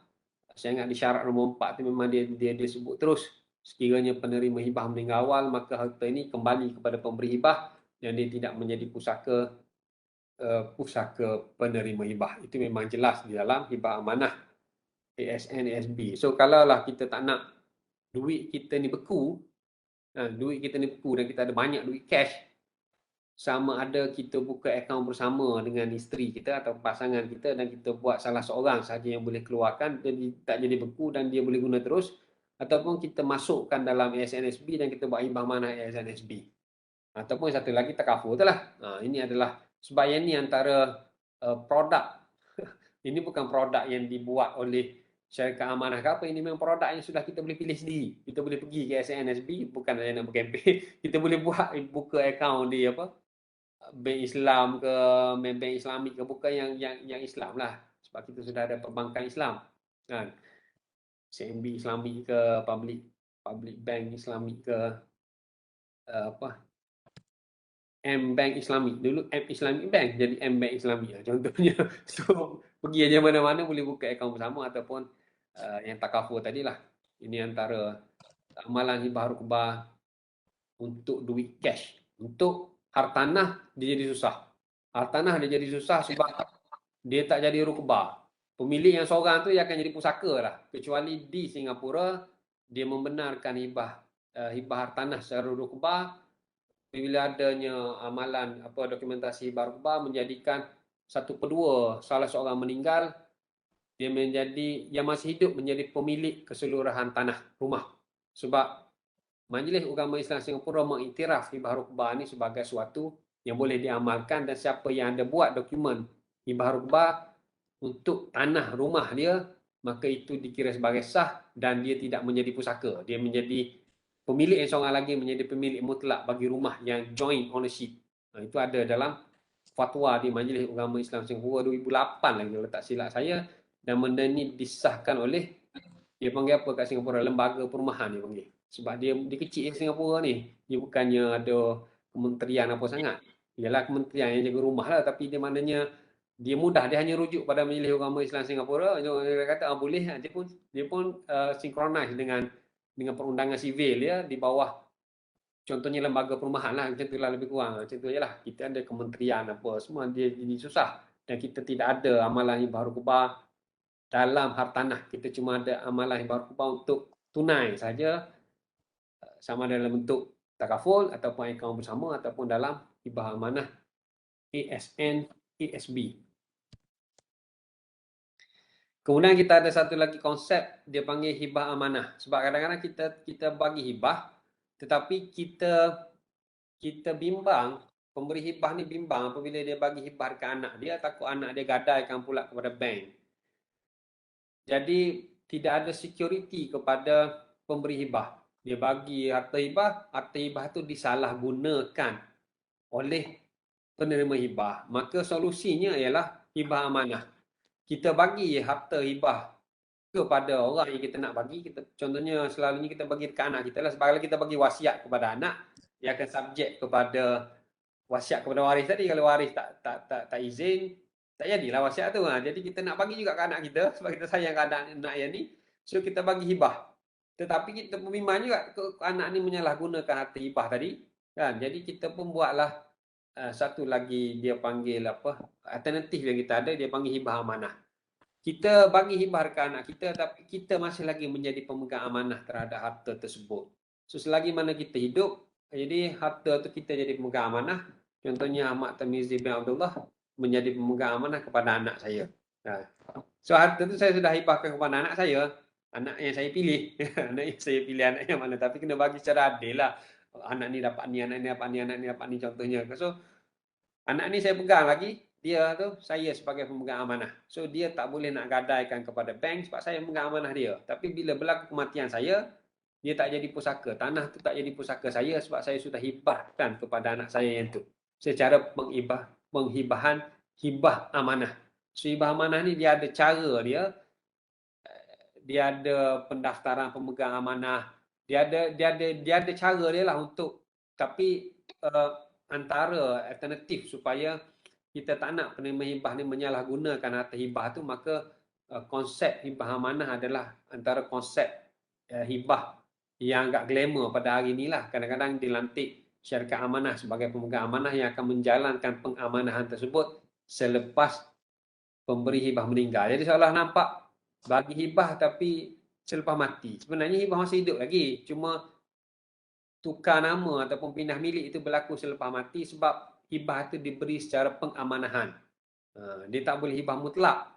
Saya ingat di syarat nombor 4 tu memang dia sebut terus, sekiranya penerima hibah meninggal awal, maka harta ini kembali kepada pemberi hibah dan dia tidak menjadi pusaka penerima hibah. Itu memang jelas di dalam hibah amanah ASN-SB. So kalaulah kita tak nak duit kita ni beku dan kita ada banyak duit cash, sama ada kita buka akaun bersama dengan isteri kita atau pasangan kita dan kita buat salah seorang sahaja yang boleh keluarkan dan tak jadi beku dan dia boleh guna terus, ataupun kita masukkan dalam ASN-SB dan kita buat hibah amanah ASN-SB, ataupun satu lagi takaful tu lah. Ini adalah sebab yang ni antara produk ini bukan produk yang dibuat oleh syarikat amanah ke apa, ini memang produk yang sudah kita boleh pilih sendiri. Kita boleh pergi ke ASN-SB, bukan saya nak berkempen, kita boleh buka akaun di bank Islam ke, bank Islamik ke, bukan yang Islam lah, sebab kita sudah ada perbankan Islam kan, CMB Islamik ke, public bank Islamik ke, M-Bank Islamik. Dulu M Islamic Bank jadi M-Bank Islamik contohnya. So pergi aja mana-mana boleh buka akaun bersama ataupun yang takaful tadilah. Ini antara amalan hibah rukbah untuk duit cash. Untuk hartanah dia jadi susah. Hartanah dia jadi susah sebab dia tak jadi rukbah. Pemilik yang seorang tu dia akan jadi pusaka lah. Kecuali di Singapura dia membenarkan hibah hartanah secara rukbah. Bila adanya amalan dokumentasi hibah rukbah menjadikan 1/2 salah seorang meninggal, dia yang masih hidup menjadi pemilik keseluruhan tanah rumah. Sebab Majlis Ugama Islam Singapura mengiktiraf hibah rukbah ini sebagai suatu yang boleh diamalkan, dan siapa yang ada buat dokumen hibah rukbah untuk tanah rumah dia, maka itu dikira sebagai sah dan dia tidak menjadi pusaka. Dia menjadi pemilik yang seorang lagi, menjadi pemilik mutlak bagi rumah yang joint ownership. Itu ada dalam fatwa di Majlis Ugama Islam Singapura 2008 lagi kalau tak silap saya, dan benda ini disahkan oleh, dia panggil apa kat Singapura, lembaga perumahan dia panggil. Sebab dia kecil Singapura ni. Dia bukannya ada kementerian apa sangat. Ialah kementerian yang jaga rumah lah, tapi dia maknanya dia mudah, dia hanya rujuk pada Majlis Ugama Islam Singapura. Dia kata boleh, dia pun synchronize dengan perundangan sivil ya, di bawah contohnya lembaga perumahan lah, macam itulah lebih kurang. Macam tu je lah. Kita ada kementerian apa semua, dia jadi susah. Dan kita tidak ada amalan hibah rukbah dalam hartanah. Kita cuma ada amalan hibah rukbah untuk tunai saja, sama dalam bentuk takaful ataupun akaun bersama ataupun dalam hibah amanah ASN ASB. Kemudian kita ada satu lagi konsep, dia panggil hibah amanah. Sebab kadang-kadang kita bagi hibah, tetapi kita bimbang, pemberi hibah ni bimbang apabila dia bagi hibah ke anak dia, takut anak dia gadaikan pula kepada bank. Jadi tidak ada security kepada pemberi hibah. Dia bagi harta hibah itu disalahgunakan oleh penerima hibah, maka solusinya ialah hibah amanah. Kita bagi harta hibah kepada orang yang kita nak bagi. Contohnya selalunya kita bagi dekat anak kita lah. Sebab kita bagi wasiat kepada anak, dia akan subjek kepada wasiat kepada waris tadi. Kalau waris tak izin, tak jadilah wasiat tu. Jadi kita nak bagi juga ke anak kita sebab kita sayang ke anak yang ni. So kita bagi hibah. Tetapi kita membimbang juga anak ni menyalahgunakan harta hibah tadi. Kan? Jadi kita pun buatlah satu lagi dia panggil apa? Alternatif yang kita ada, dia panggil hibah amanah. Kita bagi hibah dekat anak kita, tapi kita masih lagi menjadi pemegang amanah terhadap harta tersebut. So selagi mana kita hidup, jadi harta tu kita jadi pemegang amanah. Contohnya Ahmad Tamizi bin Abdullah menjadi pemegang amanah kepada anak saya. So harta tu saya sudah hibahkan kepada anak saya, anak yang saya pilih. Anak yang saya pilih anak yang mana, tapi kena bagi secara adil lah. Anak ni dapat ni, anak ni dapat ni, anak ni dapat ni, contohnya. So anak ni saya pegang lagi, dia tu saya sebagai pemegang amanah. So dia tak boleh nak gadaikan kepada bank sebab saya pemegang amanah dia. Tapi bila berlaku kematian saya, dia tak jadi pusaka. Tanah tu tak jadi pusaka saya sebab saya sudah hibahkan kepada anak saya yang tu. Secara penghibahan hibah amanah. So hibah amanah ni dia ada cara dia. Dia ada pendaftaran pemegang amanah. Dia ada cara dia lah untuk, tapi antara alternatif supaya kita tak nak penerima hibah ni menyalahgunakan harta hibah tu, maka konsep hibah amanah adalah antara konsep hibah yang agak glamour pada hari ni lah. Kadang-kadang dilantik syarikat amanah sebagai pemegang amanah yang akan menjalankan pengamaнаhan tersebut selepas pemberi hibah meninggal. Jadi seolah nampak bagi hibah tapi selepas mati. Sebenarnya hibah masih hidup lagi. Cuma tukar nama ataupun pindah milik itu berlaku selepas mati sebab hibah itu diberi secara pengamaнаhan. Dia tak boleh hibah mutlak.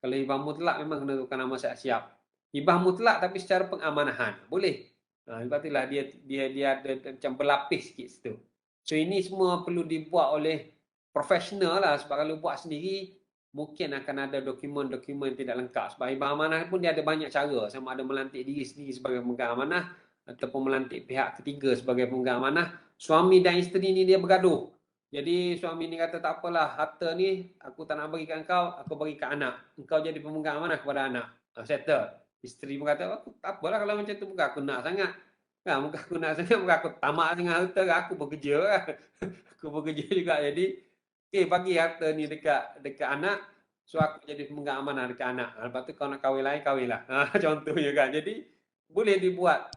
Kalau hibah mutlak memang kena tukar nama siap-siap. Hibah mutlak tapi secara pengamaнаhan. Boleh. Sebab itulah dia ada macam berlapis sikit situ. So ini semua perlu dibuat oleh profesional lah. Sebab kalau buat sendiri, mungkin akan ada dokumen-dokumen tidak lengkap. Sebab hibah amanah pun dia ada banyak cara. Sama ada melantik diri sendiri sebagai pemegang amanah ataupun melantik pihak ketiga sebagai pemegang amanah. Suami dan isteri ni dia bergaduh. Jadi suami ni kata tak apalah, harta ni aku tak nak bagi kat kau, aku bagi kat anak. Engkau jadi pemegang amanah kepada anak. Settle. Isteri pun kata, aku tak apalah kalau macam tu, bukan aku nak sangat. Bukan aku nak sangat, bukan aku tamak dengan harta, aku bekerja. Aku bekerja juga. Jadi bagi harta ni dekat anak, so aku jadi pemegang amanah dekat anak. Lepas tu kau nak kahwin lain, kahwinlah. Contohnya kan. Jadi boleh dibuat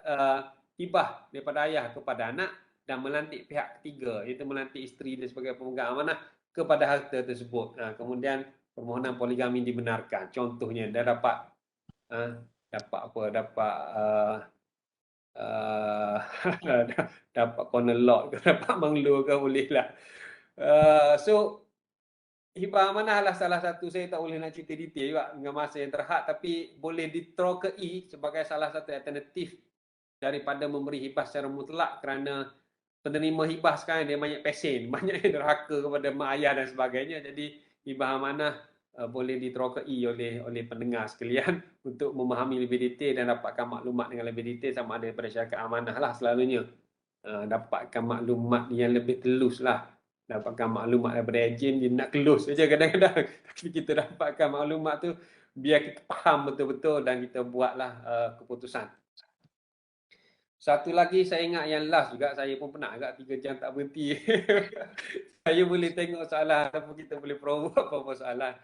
hibah daripada ayah kepada anak dan melantik pihak ketiga, iaitu melantik isteri dia sebagai pemegang amanah kepada harta tersebut. Kemudian permohonan poligami dibenarkan. Contohnya dia dapat dapat corner lot ke, dapat banglo ke, boleh lah. So hibah amanah lah salah satu, saya tak boleh nak cerita detail juga dengan masa yang terhad, tapi boleh diterokei sebagai salah satu alternatif daripada memberi hibah secara mutlak, kerana penerima hibah sekarang dia banyak pesen, banyak yang derhaka kepada mak ayah dan sebagainya. Jadi hibah amanah boleh diterokei oleh pendengar sekalian untuk memahami lebih detail dan dapatkan maklumat dengan lebih detail, sama ada daripada syarikat amanah lah selalunya. Dapatkan maklumat yang lebih telus lah. Dapatkan maklumat daripada ejen, dia nak close saja kadang-kadang. Tapi kita dapatkan maklumat tu biar kita faham betul-betul dan kita buatlah keputusan. Satu lagi saya ingat yang last juga, saya pun pernah agak 3 jam tak berhenti. Saya boleh tengok soalan ataupun kita boleh provoke apa-apa soalan.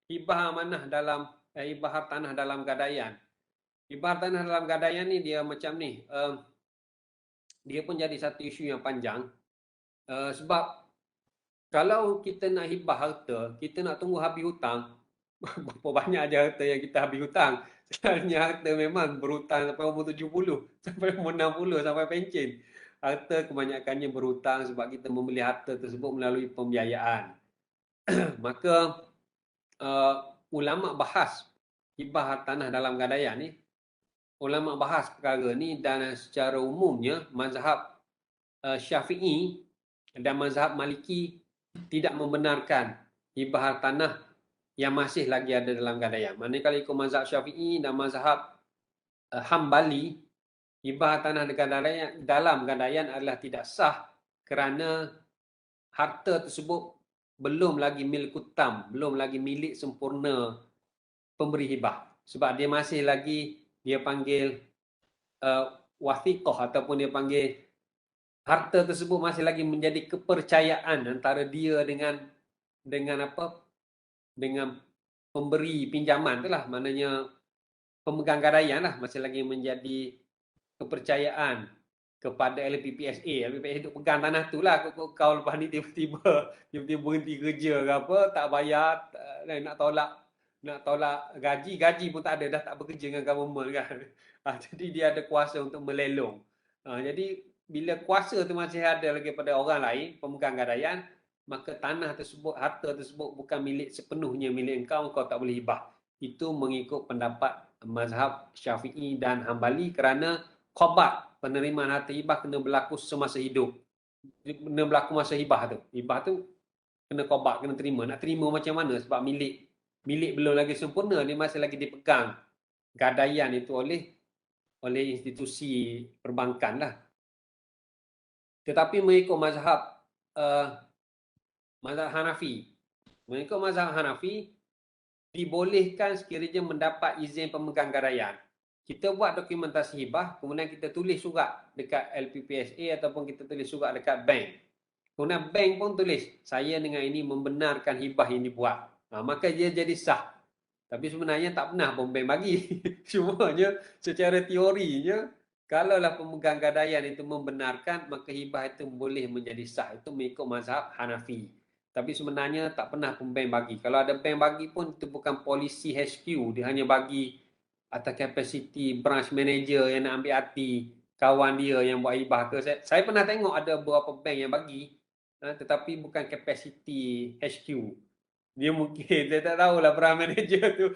Hibah amanah dalam hibah hartanah dalam gadaian. Hibah hartanah dalam gadaian ni dia macam ni. Dia pun jadi satu isu yang panjang. Sebab kalau kita nak hibah harta, kita nak tunggu habis hutang. Berapa banyak aja harta yang kita habis hutang. Sebenarnya harta memang berhutang sampai umur 70, sampai umur 60, sampai pencen. Harta kebanyakannya berhutang sebab kita membeli harta tersebut melalui pembiayaan. Maka ulama bahas hibah hartanah dalam gadaian ni. Ulama bahas perkara ni dan secara umumnya mazhab Syafi'i dan mazhab Maliki tidak membenarkan hibah hartanah yang masih lagi ada dalam gadaian. Manakala ikut mazhab Syafi'i dan mazhab Hambali, hibah hartanah dalam gadaian adalah tidak sah kerana harta tersebut belum lagi milik utam, belum lagi milik sempurna pemberi hibah. Sebab dia masih lagi dia panggil wathiqah ataupun dia panggil harta tersebut masih lagi menjadi kepercayaan antara dia dengan apa? Dengan pemberi pinjaman itulah, maknanya pemegang gadaian lah, masih lagi menjadi kepercayaan kepada LPPSA. LPPSA duk pegang tanah tu lah. Kau lepas ni tiba-tiba berhenti kerja ke apa, tak bayar, nak tolak gaji pun tak ada, dah tak bekerja dengan government kan. Jadi dia ada kuasa untuk melelong. Jadi bila kuasa tu masih ada lagi pada orang lain, pemegang gadaian, maka tanah tersebut, harta tersebut bukan milik sepenuhnya milik engkau tak boleh hibah. Itu mengikut pendapat mazhab Syafi'i dan Hambali, kerana qabat, penerimaan harta hibah kena berlaku semasa hidup. Kena berlaku masa hibah tu. Hibah tu kena qabat, kena terima. Nak terima macam mana? Sebab milik belum lagi sempurna, dia masih lagi dipegang gadaian itu oleh institusi perbankan lah. Tetapi mengikut mazhab Hanafi, dibolehkan sekiranya mendapat izin pemegang gadaian. Kita buat dokumentasi hibah, kemudian kita tulis surat dekat LPPSA ataupun kita tulis surat dekat bank. Kemudian bank pun tulis, saya dengan ini membenarkan hibah yang dibuat. Maka dia jadi sah. Tapi sebenarnya tak pernah pun bank bagi. Cumanya secara teorinya, kalaulah pemegang gadaian itu membenarkan, maka hibah itu boleh menjadi sah. Itu mengikut mazhab Hanafi. Tapi sebenarnya tak pernah pun bank bagi. Kalau ada bank bagi pun, itu bukan polisi HQ. Dia hanya bagi atas kapasiti branch manager yang nak ambil hati kawan dia yang buat hibah ke. Saya pernah tengok ada beberapa bank yang bagi, tetapi bukan kapasiti HQ. Dia mungkin, saya tak tahulah branch manager tu,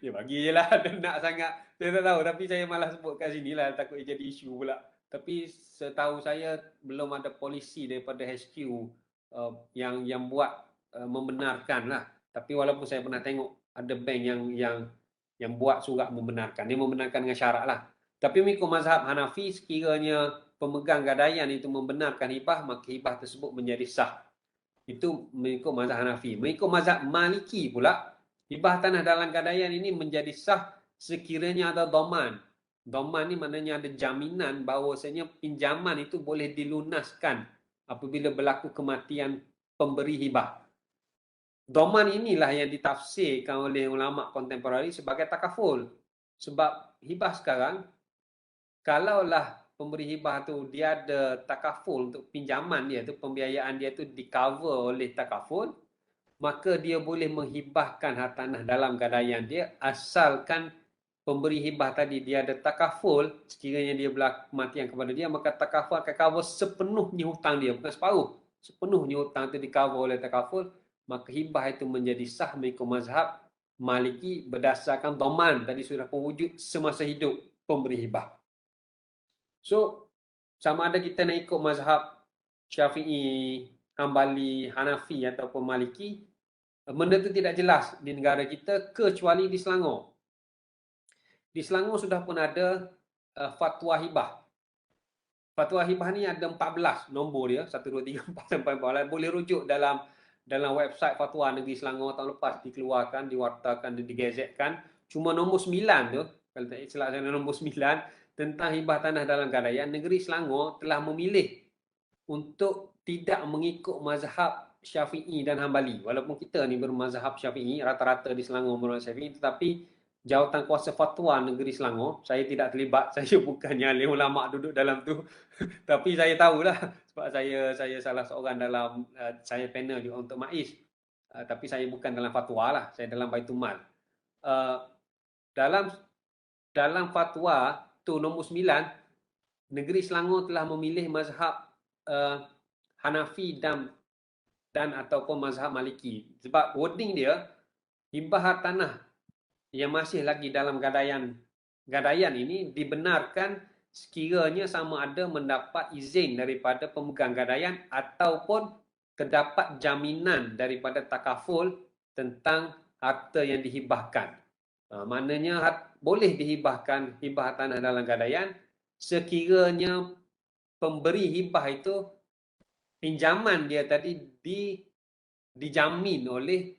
dia bagi je lah, dia nak sangat. Saya tak tahu, tapi saya malah sebut kat sini lah, takut jadi isu pula. Tapi setahu saya, belum ada polisi daripada HQ yang buat membenarkan lah. Tapi walaupun saya pernah tengok ada bank yang buat surat membenarkan. Dia membenarkan dengan syarat lah. Tapi mengikut mazhab Hanafi, sekiranya pemegang gadaian itu membenarkan hibah, maka hibah tersebut menjadi sah. Itu mengikut mazhab Hanafi. Mengikut mazhab Maliki pula, hibah tanah dalam gadaian ini menjadi sah sekiranya ada dhaman. Dhaman ni maknanya ada jaminan bahawasanya pinjaman itu boleh dilunaskan apabila berlaku kematian pemberi hibah. Dhaman inilah yang ditafsirkan oleh ulama kontemporari sebagai takaful. Sebab hibah sekarang, kalaulah pemberi hibah tu dia ada takaful untuk pinjaman dia tu, pembiayaan dia tu di-cover oleh takaful, maka dia boleh menghibahkan harta tanah dalam gadaian dia, asalkan pemberi hibah tadi dia ada takaful. Sekiranya dia berlaku kematian kepada dia, maka takaful akan cover sepenuhnya hutang dia, bukan separuh. Sepenuhnya hutang itu di-cover oleh takaful, maka hibah itu menjadi sah mengikut mazhab Maliki berdasarkan dhaman tadi sudah wujud semasa hidup pemberi hibah. So, sama ada kita nak ikut mazhab Syafi'i, Hambali, Hanafi ataupun Maliki, benda itu tidak jelas di negara kita kecuali di Selangor. Di Selangor sudah pun ada fatwa hibah. Fatwa hibah ni ada 14 nombor dia, 1, 2, 3, 4 sampai 14. Boleh rujuk dalam website Fatwa Negeri Selangor tahun lepas, dikeluarkan, diwartakan, digazetkan. Cuma nombor 9 tu, kalau tak silap saya nombor 9, tentang hibah tanah dalam gadaian, Negeri Selangor telah memilih untuk tidak mengikut mazhab Syafi'i dan Hambali. Walaupun kita ni bermazhab Syafi'i, rata-rata di Selangor bermazhab Syafi'i, tetapi Jawatan Kuasa Fatwa Negeri Selangor, saya tidak terlibat, saya bukannya alim ulama duduk dalam tu. Tapi saya tahulah, sebab saya salah seorang dalam saya panel juga untuk MAIS. Tapi saya bukan dalam fatwa lah, saya dalam Baitul Mal. Dalam fatwa tu nombor 9, Negeri Selangor telah memilih mazhab Hanafi dan ataupun mazhab Maliki. Sebab wording dia, hibah tanah yang masih lagi dalam gadaian ini dibenarkan sekiranya sama ada mendapat izin daripada pemegang gadaian ataupun terdapat jaminan daripada takaful tentang harta yang dihibahkan. Maknanya boleh dihibahkan hibah tanah dalam gadaian sekiranya pemberi hibah itu pinjaman dia tadi dijamin oleh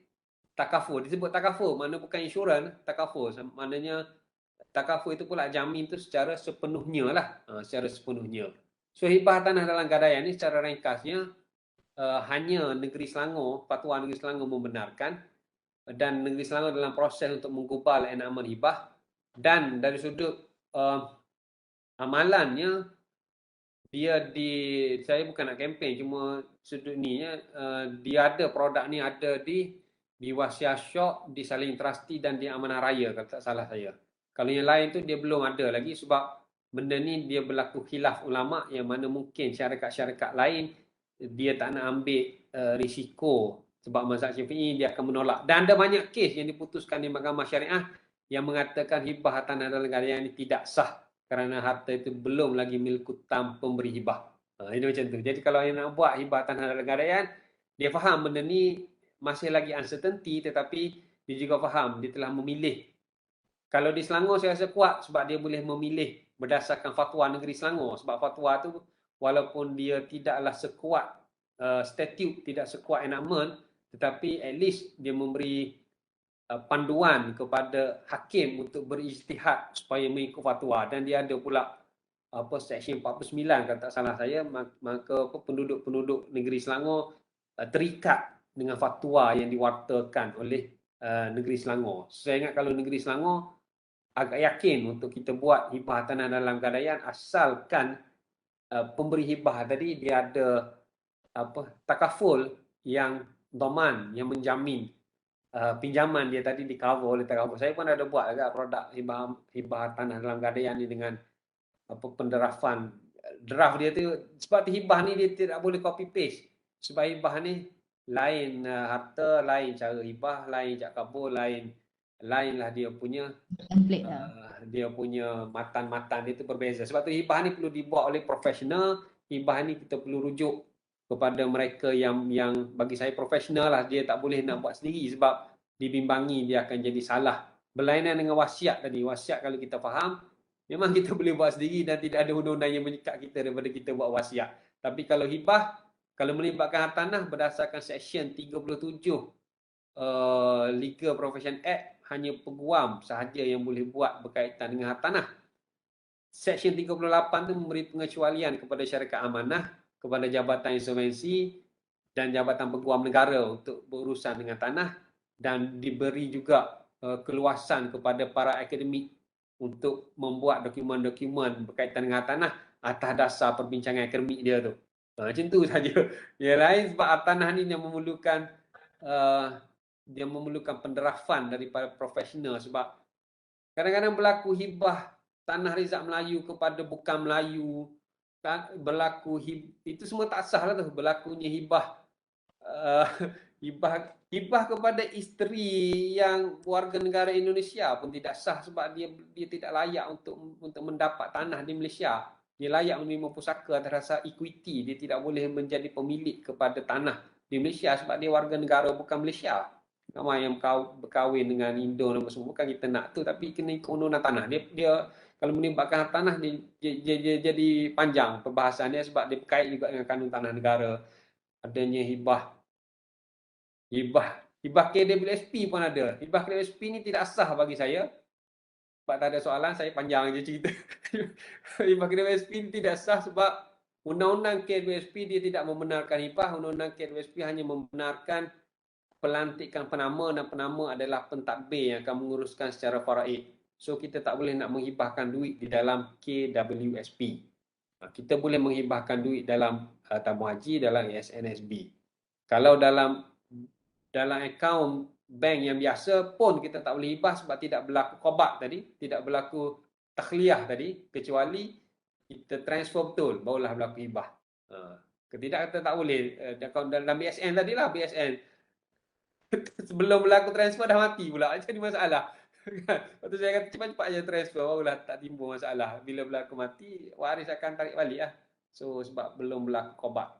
takaful. Disebut takaful, mana bukan insurans, takaful. Maknanya takaful itu pula jamin itu secara sepenuhnya lah, secara sepenuhnya. So hibah tanah dalam gadaian ni secara ringkasnya hanya negeri Selangor, fatwa negeri Selangor membenarkan, dan negeri Selangor dalam proses untuk menggubal enakmen hibah, dan dari sudut amalannya saya bukan nak kempen, cuma sudut ni dia ada produk ni ada di Wasiat Shop, di Saling Trusty dan di Amanah Raya kalau tak salah saya. Kalau yang lain tu dia belum ada lagi sebab benda ni dia berlaku khilaf ulama, yang mana mungkin syarikat-syarikat lain dia tak nak ambil risiko sebab mazhab Syafi'i dia akan menolak. Dan ada banyak kes yang diputuskan di Mahkamah Syariah yang mengatakan hibah tanah dalam gadaian ini tidak sah kerana harta itu belum lagi milik tam pemberi hibah. Ini macam tu. Jadi kalau yang nak buat hibah tanah dalam gadaian, dia faham benda ni masih lagi uncertainty, tetapi dia juga faham dia telah memilih. Kalau di Selangor saya rasa kuat sebab dia boleh memilih berdasarkan fatwa negeri Selangor. Sebab fatwa tu walaupun dia tidaklah sekuat statute, tidak sekuat enactment, tetapi at least dia memberi panduan kepada hakim untuk berijtihad supaya mengikut fatwa. Dan dia ada pula Seksyen 49 kalau tak salah saya, maka penduduk-penduduk negeri Selangor terikat dengan fatwa yang diwartakan oleh negeri Selangor. Saya ingat kalau negeri Selangor agak yakin untuk kita buat hibah tanah dalam gadaian asalkan pemberi hibah tadi dia ada takaful yang doman, yang menjamin pinjaman dia tadi di cover oleh takaful. Saya pun ada buat agak produk hibah tanah dalam gadaian ni dengan penderafan draft dia tu, sebab hibah ni dia tidak boleh copy paste. Sebab hibah ni lain harta, lain cara hibah, lain jak kabur, lain lah dia punya template dia punya matan-matan dia tu berbeza. Sebab tu hibah ni perlu dibuat oleh profesional. Hibah ni kita perlu rujuk kepada mereka yang bagi saya profesional lah. Dia tak boleh nak buat sendiri sebab dibimbangi dia akan jadi salah. Berlainan dengan wasiat tadi. Wasiat kalau kita faham, memang kita boleh buat sendiri dan tidak ada undang-undang yang menyekat kita daripada kita buat wasiat. Tapi kalau hibah, kalau melibatkan hartanah berdasarkan Seksyen 37 Legal Profession Act, hanya peguam sahaja yang boleh buat berkaitan dengan hartanah. Seksyen 38 itu memberi pengecualian kepada syarikat amanah, kepada Jabatan Insolvensi dan Jabatan Peguam Negara untuk berurusan dengan tanah, dan diberi juga keluasan kepada para akademik untuk membuat dokumen-dokumen berkaitan dengan tanah atas dasar perbincangan akademik dia tu. Macam tu saja. Yang lain sebab tanah ni yang memerlukan dia memerlukan penderafan daripada profesional, sebab kadang-kadang berlaku hibah tanah Rizal Melayu kepada bukan Melayu, berlaku itu semua tak sah lah tu. Berlakunya hibah hibah kepada isteri yang warga negara Indonesia pun tidak sah sebab dia tidak layak untuk mendapat tanah di Malaysia. Dia layak menerima pusaka atas dasar equity. Dia tidak boleh menjadi pemilik kepada tanah di Malaysia sebab dia warga negara bukan Malaysia. Ramai yang berkahwin dengan Indo dan semua, bukan kita nak tu, tapi kena ikut undang-undang tanah. Dia kalau melibatkan tanah dia jadi panjang perbahasan dia sebab dia berkait juga dengan kanun tanah negara. Adanya hibah KWSP pun ada. Hibah KWSP ni tidak sah bagi saya. Sebab tak ada soalan, saya panjang je cerita. Hibah KWSP ni tidak sah sebab undang-undang KWSP dia tidak membenarkan hibah. Undang-undang KWSP hanya membenarkan pelantikan penama, dan penama adalah pentadbir yang akan menguruskan secara faraid. So kita tak boleh nak menghibahkan duit di dalam KWSP. Kita boleh menghibahkan duit dalam tabung haji, dalam SNSB. Kalau dalam akaun bank yang biasa pun kita tak boleh hibah sebab tidak berlaku qobat tadi, tidak berlaku takhliyah tadi, kecuali kita transfer betul barulah berlaku hibah. Ketidak kita tak boleh. Dalam BSN tadilah, BSN sebelum berlaku transfer dah mati pula, jadi masalah. Lepas tu saya kata cepat-cepat aja transfer, barulah tak timbul masalah. Bila berlaku mati, waris akan tarik balik lah. So sebab belum berlaku qobat.